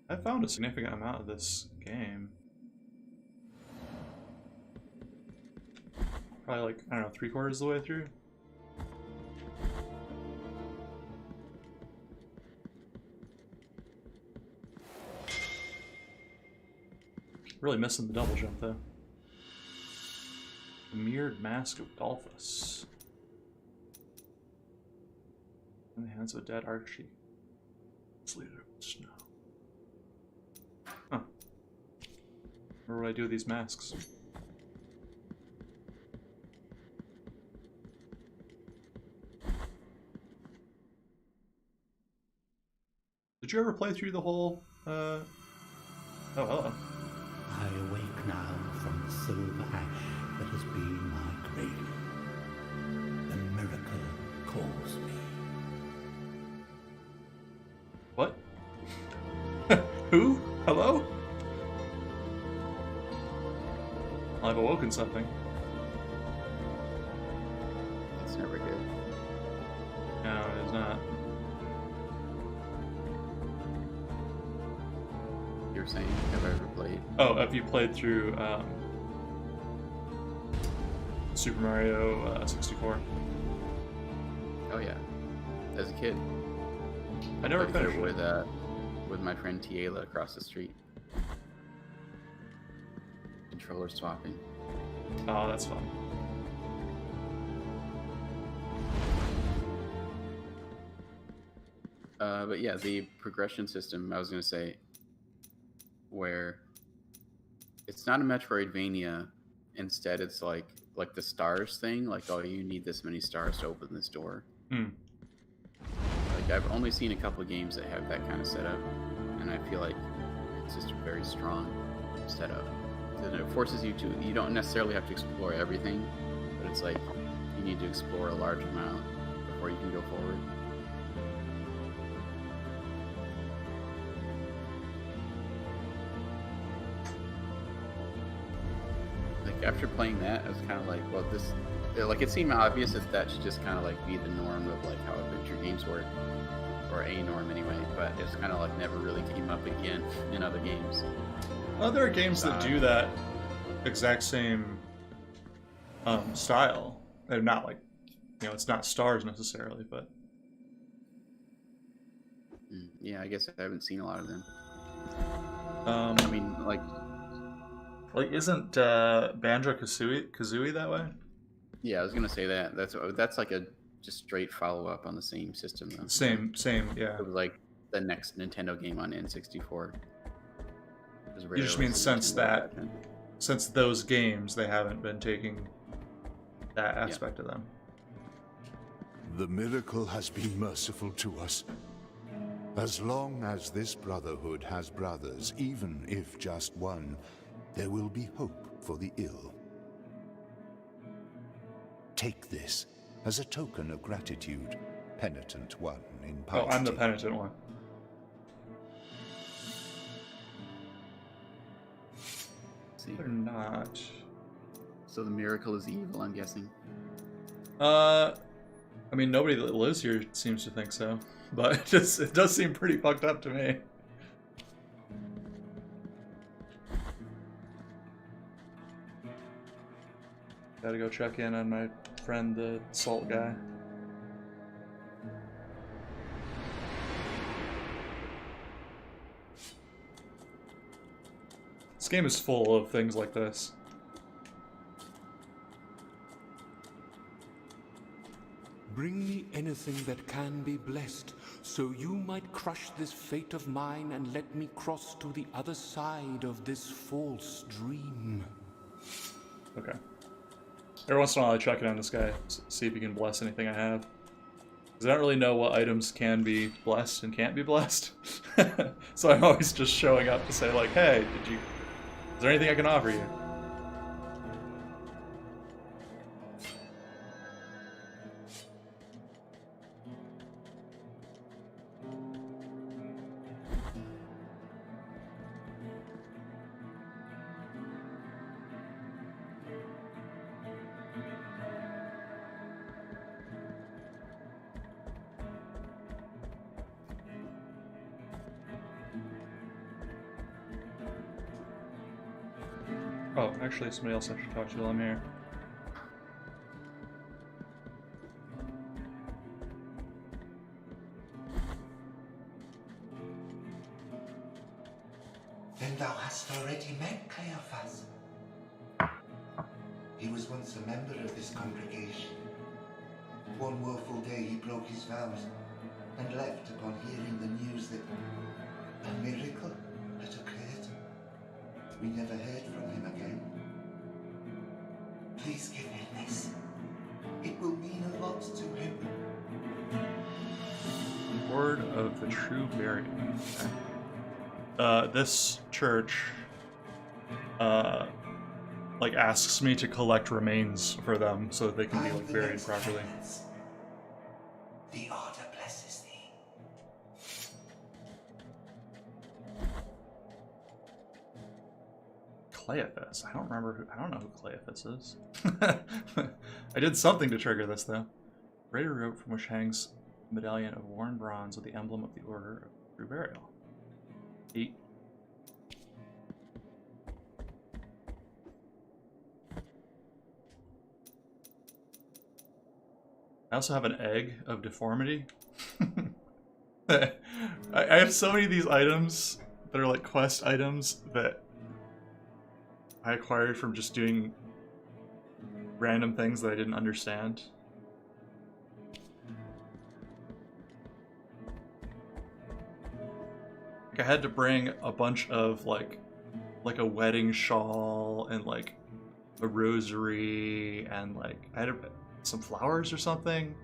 I found a significant amount of this game. Probably like, I don't know, 3/4 of the way through. Really missing the double jump though. The mirrored mask of Dolphus. In the hands of a dead Archie. Let's leave it with snow. Huh. What do I do with these masks? Did you ever play through the whole, Oh, hello. I awake now from the silver ash that has been my cradle. The miracle calls me. What? Who? Hello? I've awoken something. That's never good. No, it is not. You were saying, have I ever played? Oh, have you played through Super Mario 64? Oh yeah, as a kid. I never Played finished through it. with my friend Tiela across the street. Controller swapping. Oh, that's fun. But yeah, the progression system, I was going to say, where it's not a Metroidvania. Instead, it's like the stars thing. Like, oh, you need this many stars to open this door. Hmm. Like, I've only seen a couple games that have that kind of setup, and I feel like it's just a very strong setup. And it forces you to, you don't necessarily have to explore everything, but it's like you need to explore a large amount before you can go forward. Like after playing that, I was kind of like, well, this, like it seemed obvious that should just kind of like be the norm of like how adventure games work, or a norm anyway. But it's kind of like never really came up again in other games. Well, there are games that do that exact same style. They're not like, you know, it's not stars necessarily, but Yeah, I guess I haven't seen a lot of them. I I mean, like isn't Banjo-Kazooie that way? yeah, I was gonna say that. That's like a just straight follow up on the same system though. Same, yeah. It was like the next Nintendo game on N64. You just mean since those games, they haven't been taking that aspect of them. The miracle has been merciful to us. As long as this brotherhood has brothers, even if just one, there will be hope for the ill. Take this as a token of gratitude, penitent one in piety. Oh, I'm the penitent one. See, They're not. so the miracle is evil, I'm guessing. I mean, nobody that lives here seems to think so, but it does seem pretty fucked up to me. Gotta go check in on my friend, the salt guy. This game is full of things like this. Bring me anything that can be blessed, so you might crush this fate of mine and let me cross to the other side of this false dream. Okay. Every once in a while I check in on this guy, see if he can bless anything I have. Because I don't really know what items can be blessed and can't be blessed. So I'm always just showing up to say like, hey, is there anything I can offer you? Oh, actually, somebody else I should talk to while I'm here. Then thou hast already met Cleophas. He was once a member of this congregation. One woeful day he broke his vows and left upon hearing the news that a miracle had occurred. We never heard from him again. Please give him this. It will mean a lot to him. Word of the True Burial. Okay. This church, like asks me to collect remains for them so that they can be like buried properly. The order blesses thee. Cleophas. I don't know who Cleophas is. I did something to trigger this though. Greater rope from which hangs a medallion of worn bronze with the emblem of the Order of True Burial. 8. I also have an egg of deformity. I have so many of these items that are like quest items that I acquired from just doing random things that I didn't understand. Like I had to bring a bunch of like a wedding shawl and like a rosary and like I had some flowers or something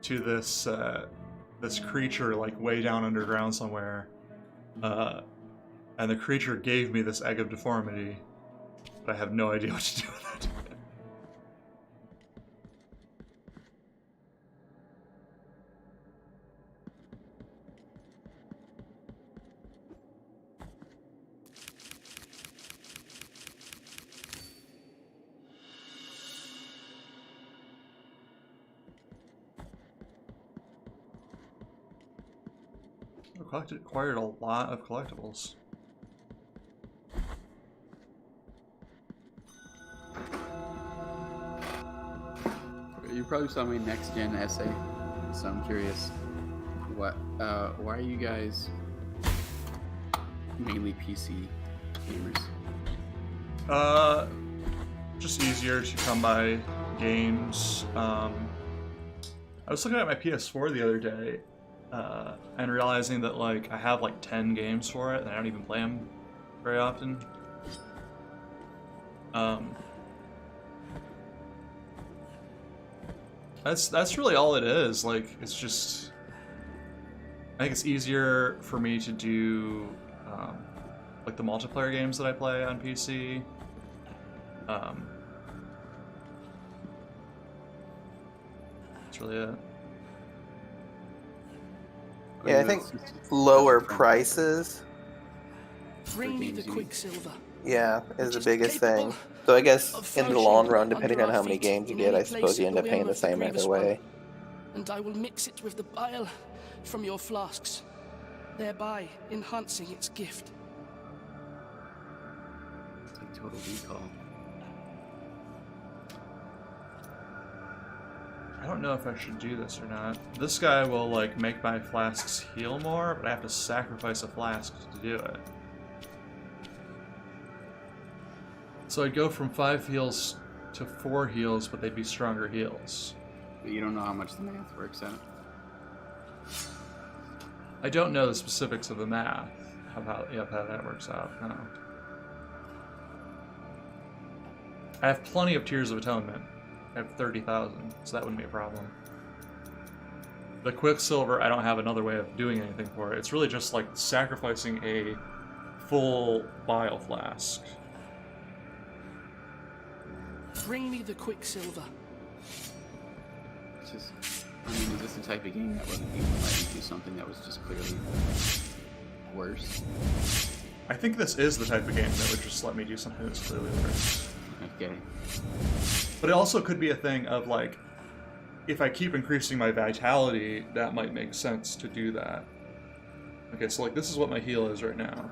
to this this creature like way down underground somewhere. And the creature gave me this egg of deformity. But I have no idea what to do with it. acquired a lot of collectibles. You probably saw my next gen essay, so I'm curious. Why are you guys mainly PC gamers? Just easier to come by games. I was looking at my PS4 the other day, and realizing that like I have like 10 games for it, and I don't even play them very often. That's really all it is. Like, it's just, I think it's easier for me to do like the multiplayer games that I play on PC. That's really it. Yeah, I think lower prices, Bring me the quicksilver. yeah, is the biggest thing. So I guess in the long run, depending on how many games you get, I suppose you end up paying the same either way. And I will mix it with the bile from your flasks, thereby enhancing its gift. It's like Total Recall. I don't know if I should do this or not. This guy will like make my flasks heal more, but I have to sacrifice a flask to do it. So I'd go from 5 heals to 4 heals, but they'd be stronger heals. But you don't know how much the math works out. I don't know the specifics of the math of how that works out. No. I have plenty of Tears of Atonement. I have 30,000, so that wouldn't be a problem. The Quicksilver, I don't have another way of doing anything for it. It's really just like sacrificing a full bile flask. Bring me the quicksilver. It's just, I mean, is this the type of game that wasn't even letting you do something that was just clearly worse? I think this is the type of game that would just let me do something that's clearly worse. Okay. But it also could be a thing of like, if I keep increasing my vitality, that might make sense to do that. Okay, so like this is what my heal is right now.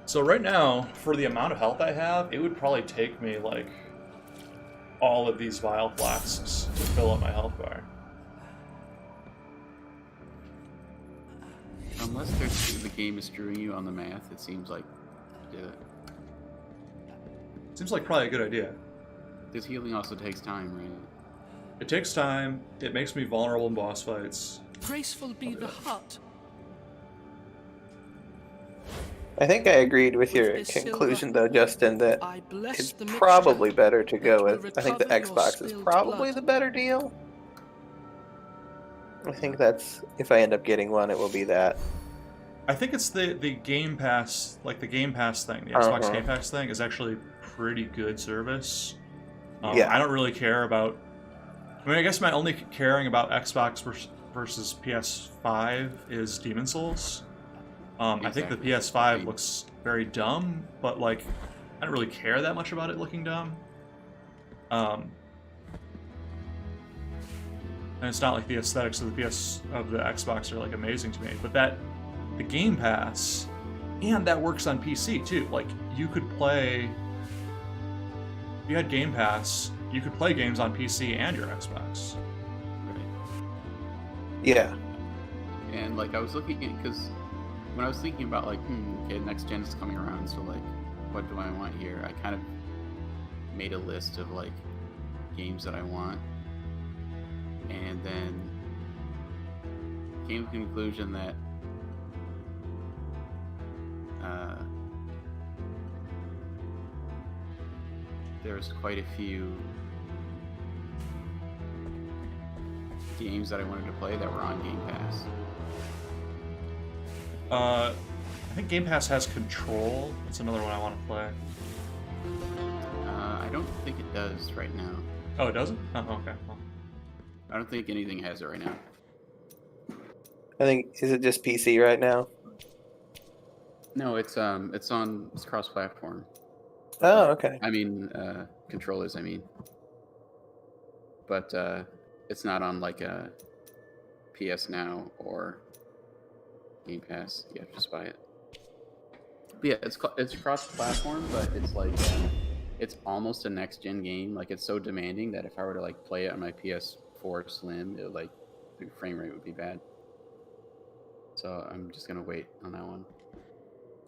So right now, for the amount of health I have, it would probably take me like all of these vial flasks to fill up my health bar. Unless the game is screwing you on the math, it seems like do it. Seems like probably a good idea. This healing also takes time, right? It takes time, it makes me vulnerable in boss fights. Graceful be the heart. I think I agreed with your conclusion, though, Justin, that it's probably better to go with. I think the Xbox is probably the better deal. I think that's, if I end up getting one, it will be that. I think it's the Game Pass, like the Game Pass thing, the Xbox Game Pass thing is actually pretty good service. Yeah. I don't really care about, I mean, I guess my only caring about Xbox versus PS5 is Demon's Souls. I think the PS5 looks very dumb, but like, I don't really care that much about it looking dumb. And it's not like the aesthetics of the Xbox are like amazing to me, but the Game Pass, and that works on PC too. Like, you could play, if you had Game Pass, you could play games on PC and your Xbox. Right. Yeah. And like I was looking at, because when I was thinking about like, okay, next gen is coming around, so like, what do I want here? I kind of made a list of like games that I want, and then came to the conclusion that there's quite a few games that I wanted to play that were on Game Pass. I think Game Pass has Control. That's another one I want to play. I don't think it does right now. Oh, it doesn't? Oh, okay. Well. I don't think anything has it right now. I think, is it just PC right now? No, it's cross-platform. Oh, okay. I mean, controllers. I mean, but it's not on like a PS Now or Game Pass. You have to just buy it. But yeah, it's cross-platform, but it's like it's almost a next-gen game. Like it's so demanding that if I were to like play it on my PS4 Slim, it would, like the frame rate would be bad. So I'm just gonna wait on that one.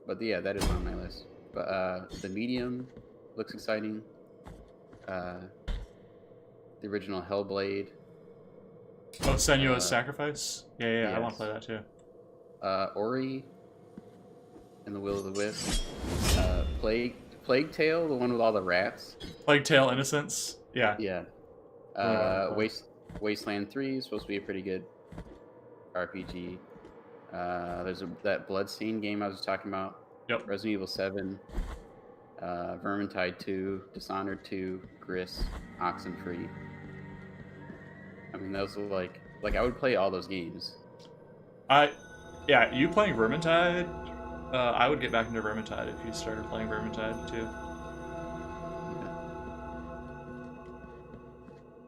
But yeah, that is on my list. But the Medium looks exciting. The original Hellblade. Oh, Senua's Sacrifice? Yeah, yes. I want to play that too. Ori and the Will of the Wisp. Plague Tale, the one with all the rats. Plague Tale Innocence? Yeah. Yeah. Wasteland 3 is supposed to be a pretty good RPG. There's that Bloodstained game I was talking about. Yep. Resident Evil 7. Vermintide 2. Dishonored 2. Gris. Oxenfree. I mean, those are like I would play all those games. Yeah, you playing Vermintide? I would get back into Vermintide if you started playing Vermintide too.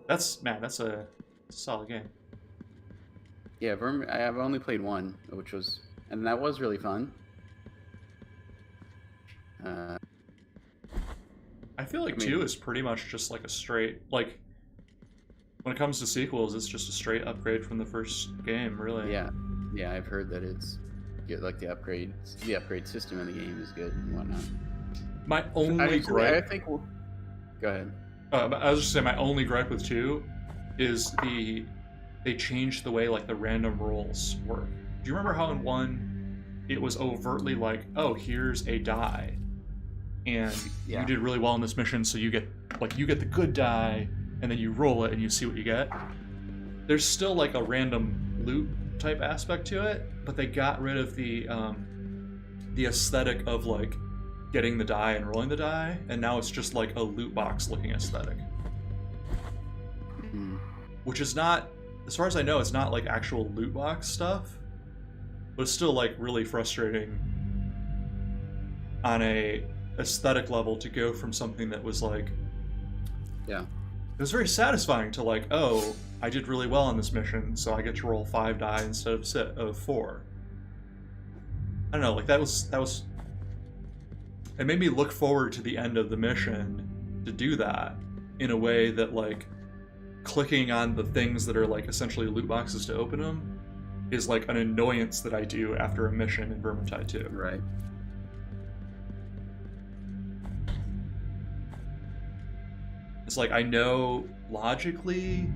Yeah. That's a solid game. Yeah, I've only played one, and that was really fun. I feel like 2 is pretty much just like a straight, like, when it comes to sequels, it's just a straight upgrade from the first game, really. Yeah, I've heard that it's like the upgrade system in the game is good and whatnot. My only gripe. I think. Go ahead. I was just saying, my only gripe with 2 is they changed the way like the random rolls work. Do you remember how in 1 it was overtly like, oh, here's a die, and you did really well in this mission, so you get the good die, and then you roll it and you see what you get. There's still like a random loot type aspect to it, but they got rid of the aesthetic of like getting the die and rolling the die, and now it's just like a loot box looking aesthetic. Which is not, as far as I know, it's not like actual loot box stuff, but it's still like really frustrating on a aesthetic level to go from something that was like, it was very satisfying to like, oh, I did really well on this mission, so I get to roll 5 die instead of 4. I don't know, like that was it made me look forward to the end of the mission to do that in a way that like clicking on the things that are like essentially loot boxes to open them is like an annoyance that I do after a mission in Vermintide 2. Right. It's like, I know logically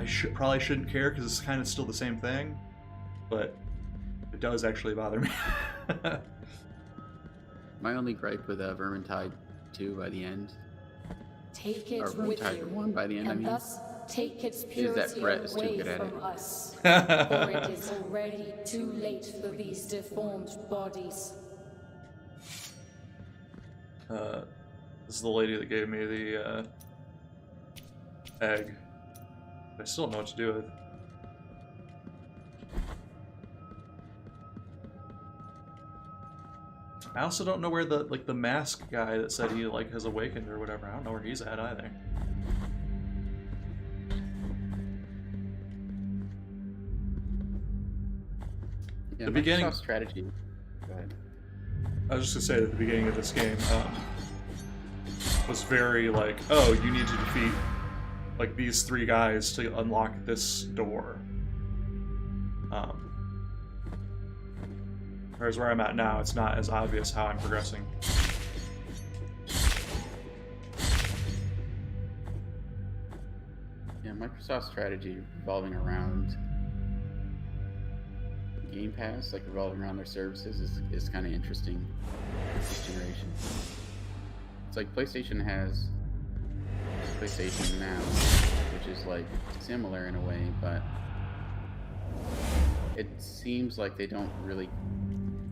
I probably shouldn't care because it's kind of still the same thing, but it does actually bother me. My only gripe with Vermintide 2 by the end, Take it or with Vermintide you, 1 by the end, and thus take its is purity that Brett is too away good at from it. us. For it is already too late for these deformed bodies. This is the lady that gave me the egg. I still don't know what to do with. I also don't know where the mask guy that said he like has awakened or whatever. I don't know where he's at either. Yeah, The beginning Microsoft strategy. Go ahead. I was just gonna say that the beginning of this game was very like, oh, you need to defeat like these 3 guys to unlock this door. Whereas where I'm at now, it's not as obvious how I'm progressing. Yeah, Microsoft strategy revolving around Game Pass, like revolving around their services, is kind of interesting this generation. It's like PlayStation has PlayStation Now, which is like similar in a way, but it seems like they don't really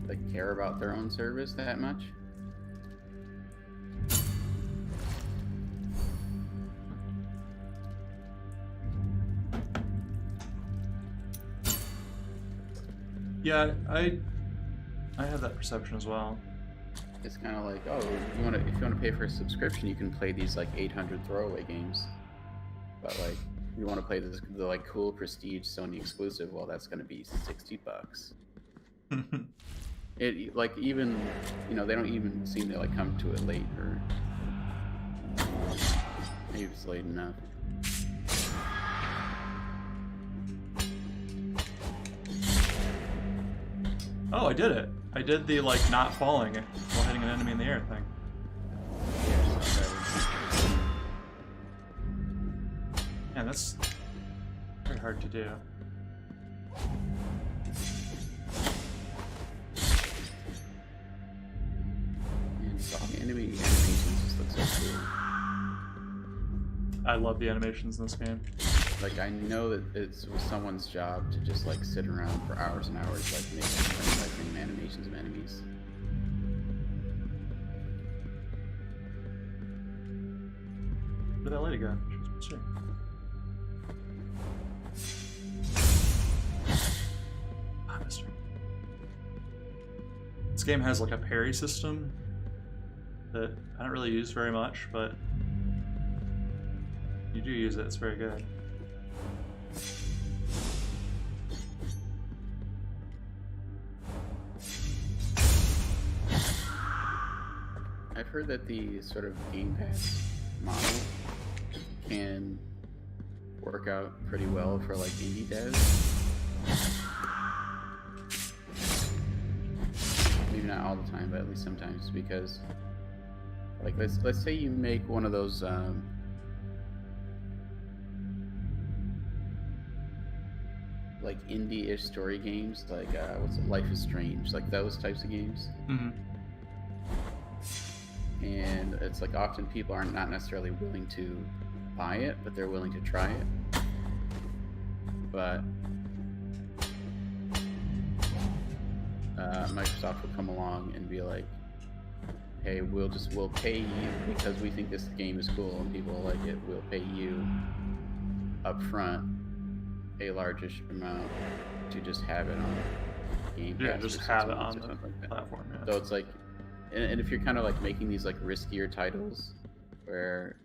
like care about their own service that much. Yeah, I have that perception as well. It's kind of like, oh, if you want to pay for a subscription, you can play these like 800 throwaway games. But like, you want to play the like cool prestige Sony exclusive, well, that's going to be $60. It like even they don't even seem to like come to it late, or maybe it's late enough. Oh, I did it. I did the like not falling while hitting an enemy in the air thing. Man, that's very hard to do. And so the enemy animations just look so cool. I love the animations in this game. Like, I know that it was someone's job to just like sit around for hours and hours, like making animations of enemies. Where'd that lady go? She was I missed her. This game has like a parry system that I don't really use very much, but you do use it, it's very good. I've heard that the sort of Game Pass model can work out pretty well for like indie devs. Maybe not all the time, but at least sometimes, because like let's say you make one of those like indie-ish story games, like what's it, Life is Strange, like those types of games. Mm-hmm. And it's like often people are not necessarily willing to buy it, but they're willing to try it. But Microsoft will come along and be like, hey, we'll pay you because we think this game is cool and people will like it. We'll pay you up front a largish amount to just have it on Game Pass. Yeah, just have it on the platform. Yeah. So it's like, and if you're kind of like making these like riskier titles, where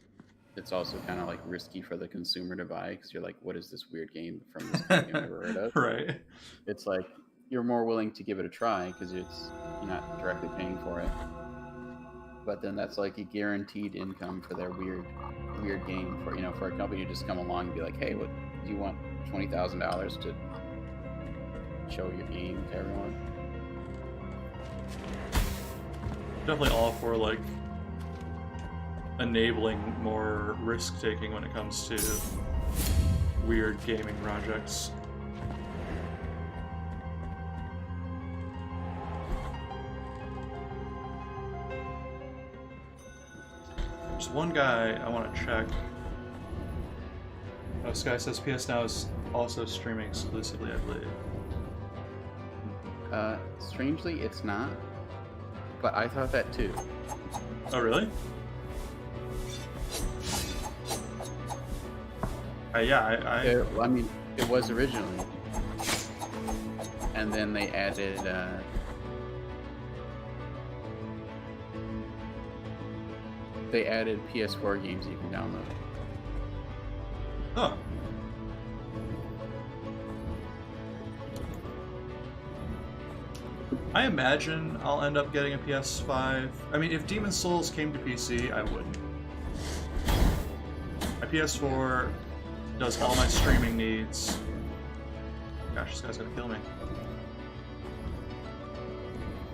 it's also kind of like risky for the consumer to buy, because you're like, what is this weird game from this company I've never heard of? Right. It's like you're more willing to give it a try because you're not directly paying for it. But then that's like a guaranteed income for their weird game for a company to just come along and be like, hey, what do you want? $20,000 to show your game to everyone? Definitely all for like enabling more risk taking when it comes to weird gaming projects. There's one guy I want to check. Oh, this guy says PS Now is also streaming exclusively, I believe. Strangely, it's not. But I thought that too. Oh, really? Yeah, I mean, it was originally. And then they added, PS4 games you can download. Huh. I imagine I'll end up getting a PS5. I mean, if Demon's Souls came to PC, I wouldn't. My PS4 does all my streaming needs. Gosh, this guy's gonna kill me.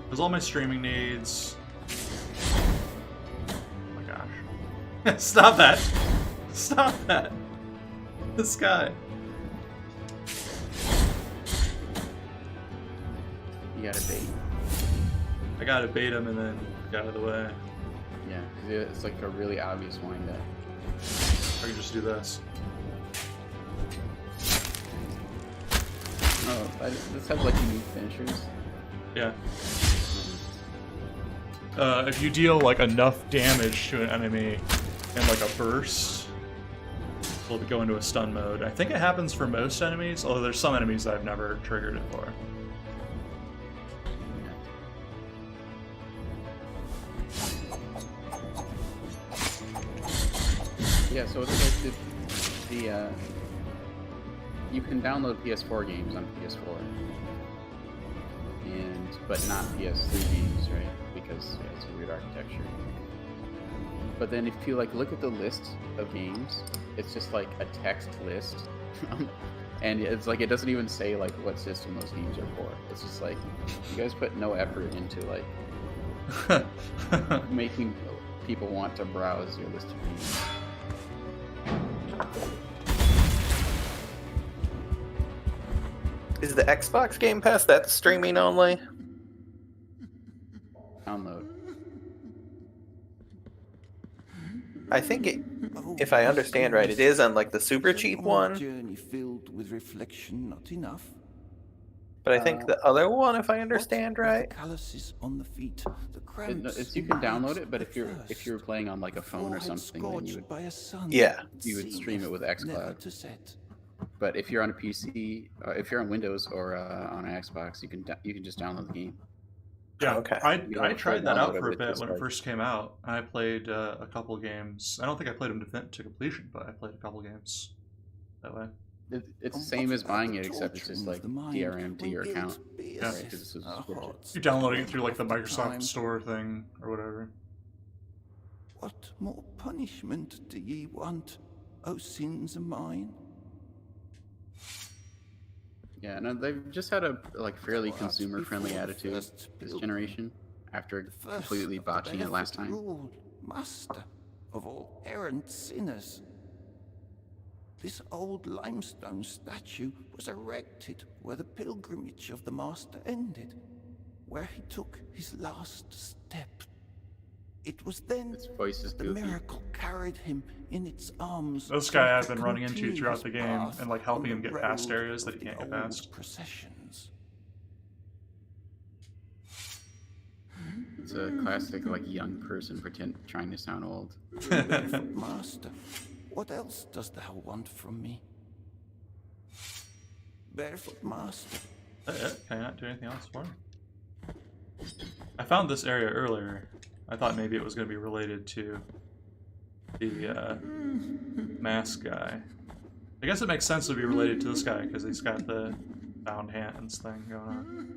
Does all my streaming needs. Oh my gosh. Stop that! Stop that! This guy. You gotta bait. I gotta bait him and then get out of the way. Yeah, because it's like a really obvious wind-up. Or you just do this. Oh, this has like unique finishers. Yeah. If you deal like enough damage to an enemy in like a burst, it'll go into a stun mode. I think it happens for most enemies, although there's some enemies that I've never triggered it for. Yeah, so it's like you can download PS4 games on PS4, but not PS3 games, right? Because it's a weird architecture. But then if you like look at the list of games, it's just like a text list, and it's like it doesn't even say like what system those games are for. It's just like you guys put no effort into like making people want to browse your list of games. Is the Xbox Game Pass that's streaming only? Download. I think it, if I understand right, it is on like the super cheap one. Journey filled with reflection not enough. But I think the other one, if I understand right, The calluses on the feet, the cramps It's you can in download legs, it, but if the you're thirst. playing on like a phone or Forehead something, then scorched by a sun Yeah. you would stream it with seemeth never xCloud. to set. But if you're on a PC, if you're on Windows or on an Xbox, you can just download the game. Yeah, Okay. I tried that out for a Download it, bit it's when it hard. first came out. I played a couple games. I don't think I played them to completion, but I played a couple games that way. It's the And same what as about buying the it, except it's just torturing of like the mind DRM to when your guilt account. bears Yeah. Because this is a our subscription. hearts You're downloading it through like the after Microsoft time. Store thing or whatever. What more punishment do ye want, O sins of mine? Yeah, no, they've just had a like fairly Thou art consumer-friendly before the attitude first this pilgrim, generation, after the first completely of the botching it last barefoot time. Lord, master of all errant sinners. This old limestone statue was erected where the pilgrimage of the master ended, where he took his last step. It was then Its voice is that the goofy. miracle carried him in its arms. This so guy he I've could been running into continue throughout his the game path and like helping on him the get past road areas that of he can't the get old past. processions. It's a classic like young person trying to sound old. Barefoot master, what else dost thou want from me? Barefoot master. Is that it? Can I not do anything else for him? I found this area earlier. I thought maybe it was going to be related to the mask guy. I guess it makes sense to be related to this guy because he's got the bound hands thing going on.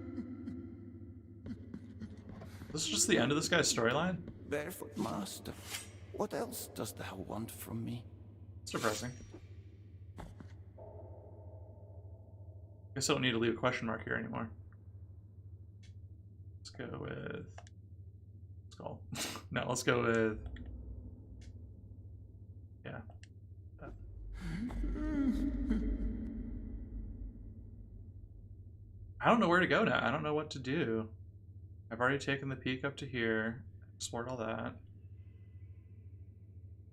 This is just the end of this guy's storyline? Barefoot master, what else dost thou want from me? It's depressing. Guess I don't need to leave a question mark here anymore. Let's go with... Let's call... No, let's go with... Yeah. That. I don't know where to go now. I don't know what to do. I've already taken the peek up to here, explored all that.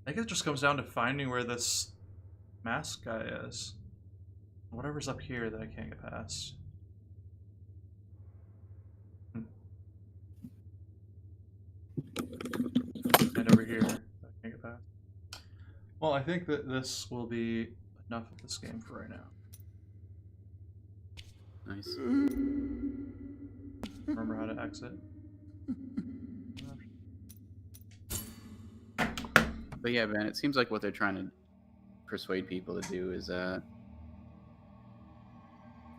I think it just comes down to finding where this mask guy is. Whatever's up here that I can't get past. And over here that I can't get past. Well, I think that this will be enough of this game for right now. Nice. Remember how to exit. But yeah, Ben, it seems like what they're trying to persuade people to do is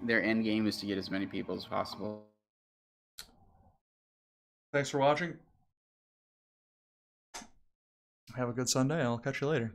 their end game is to get as many people as possible. Thanks for watching. Have a good Sunday. I'll catch you later.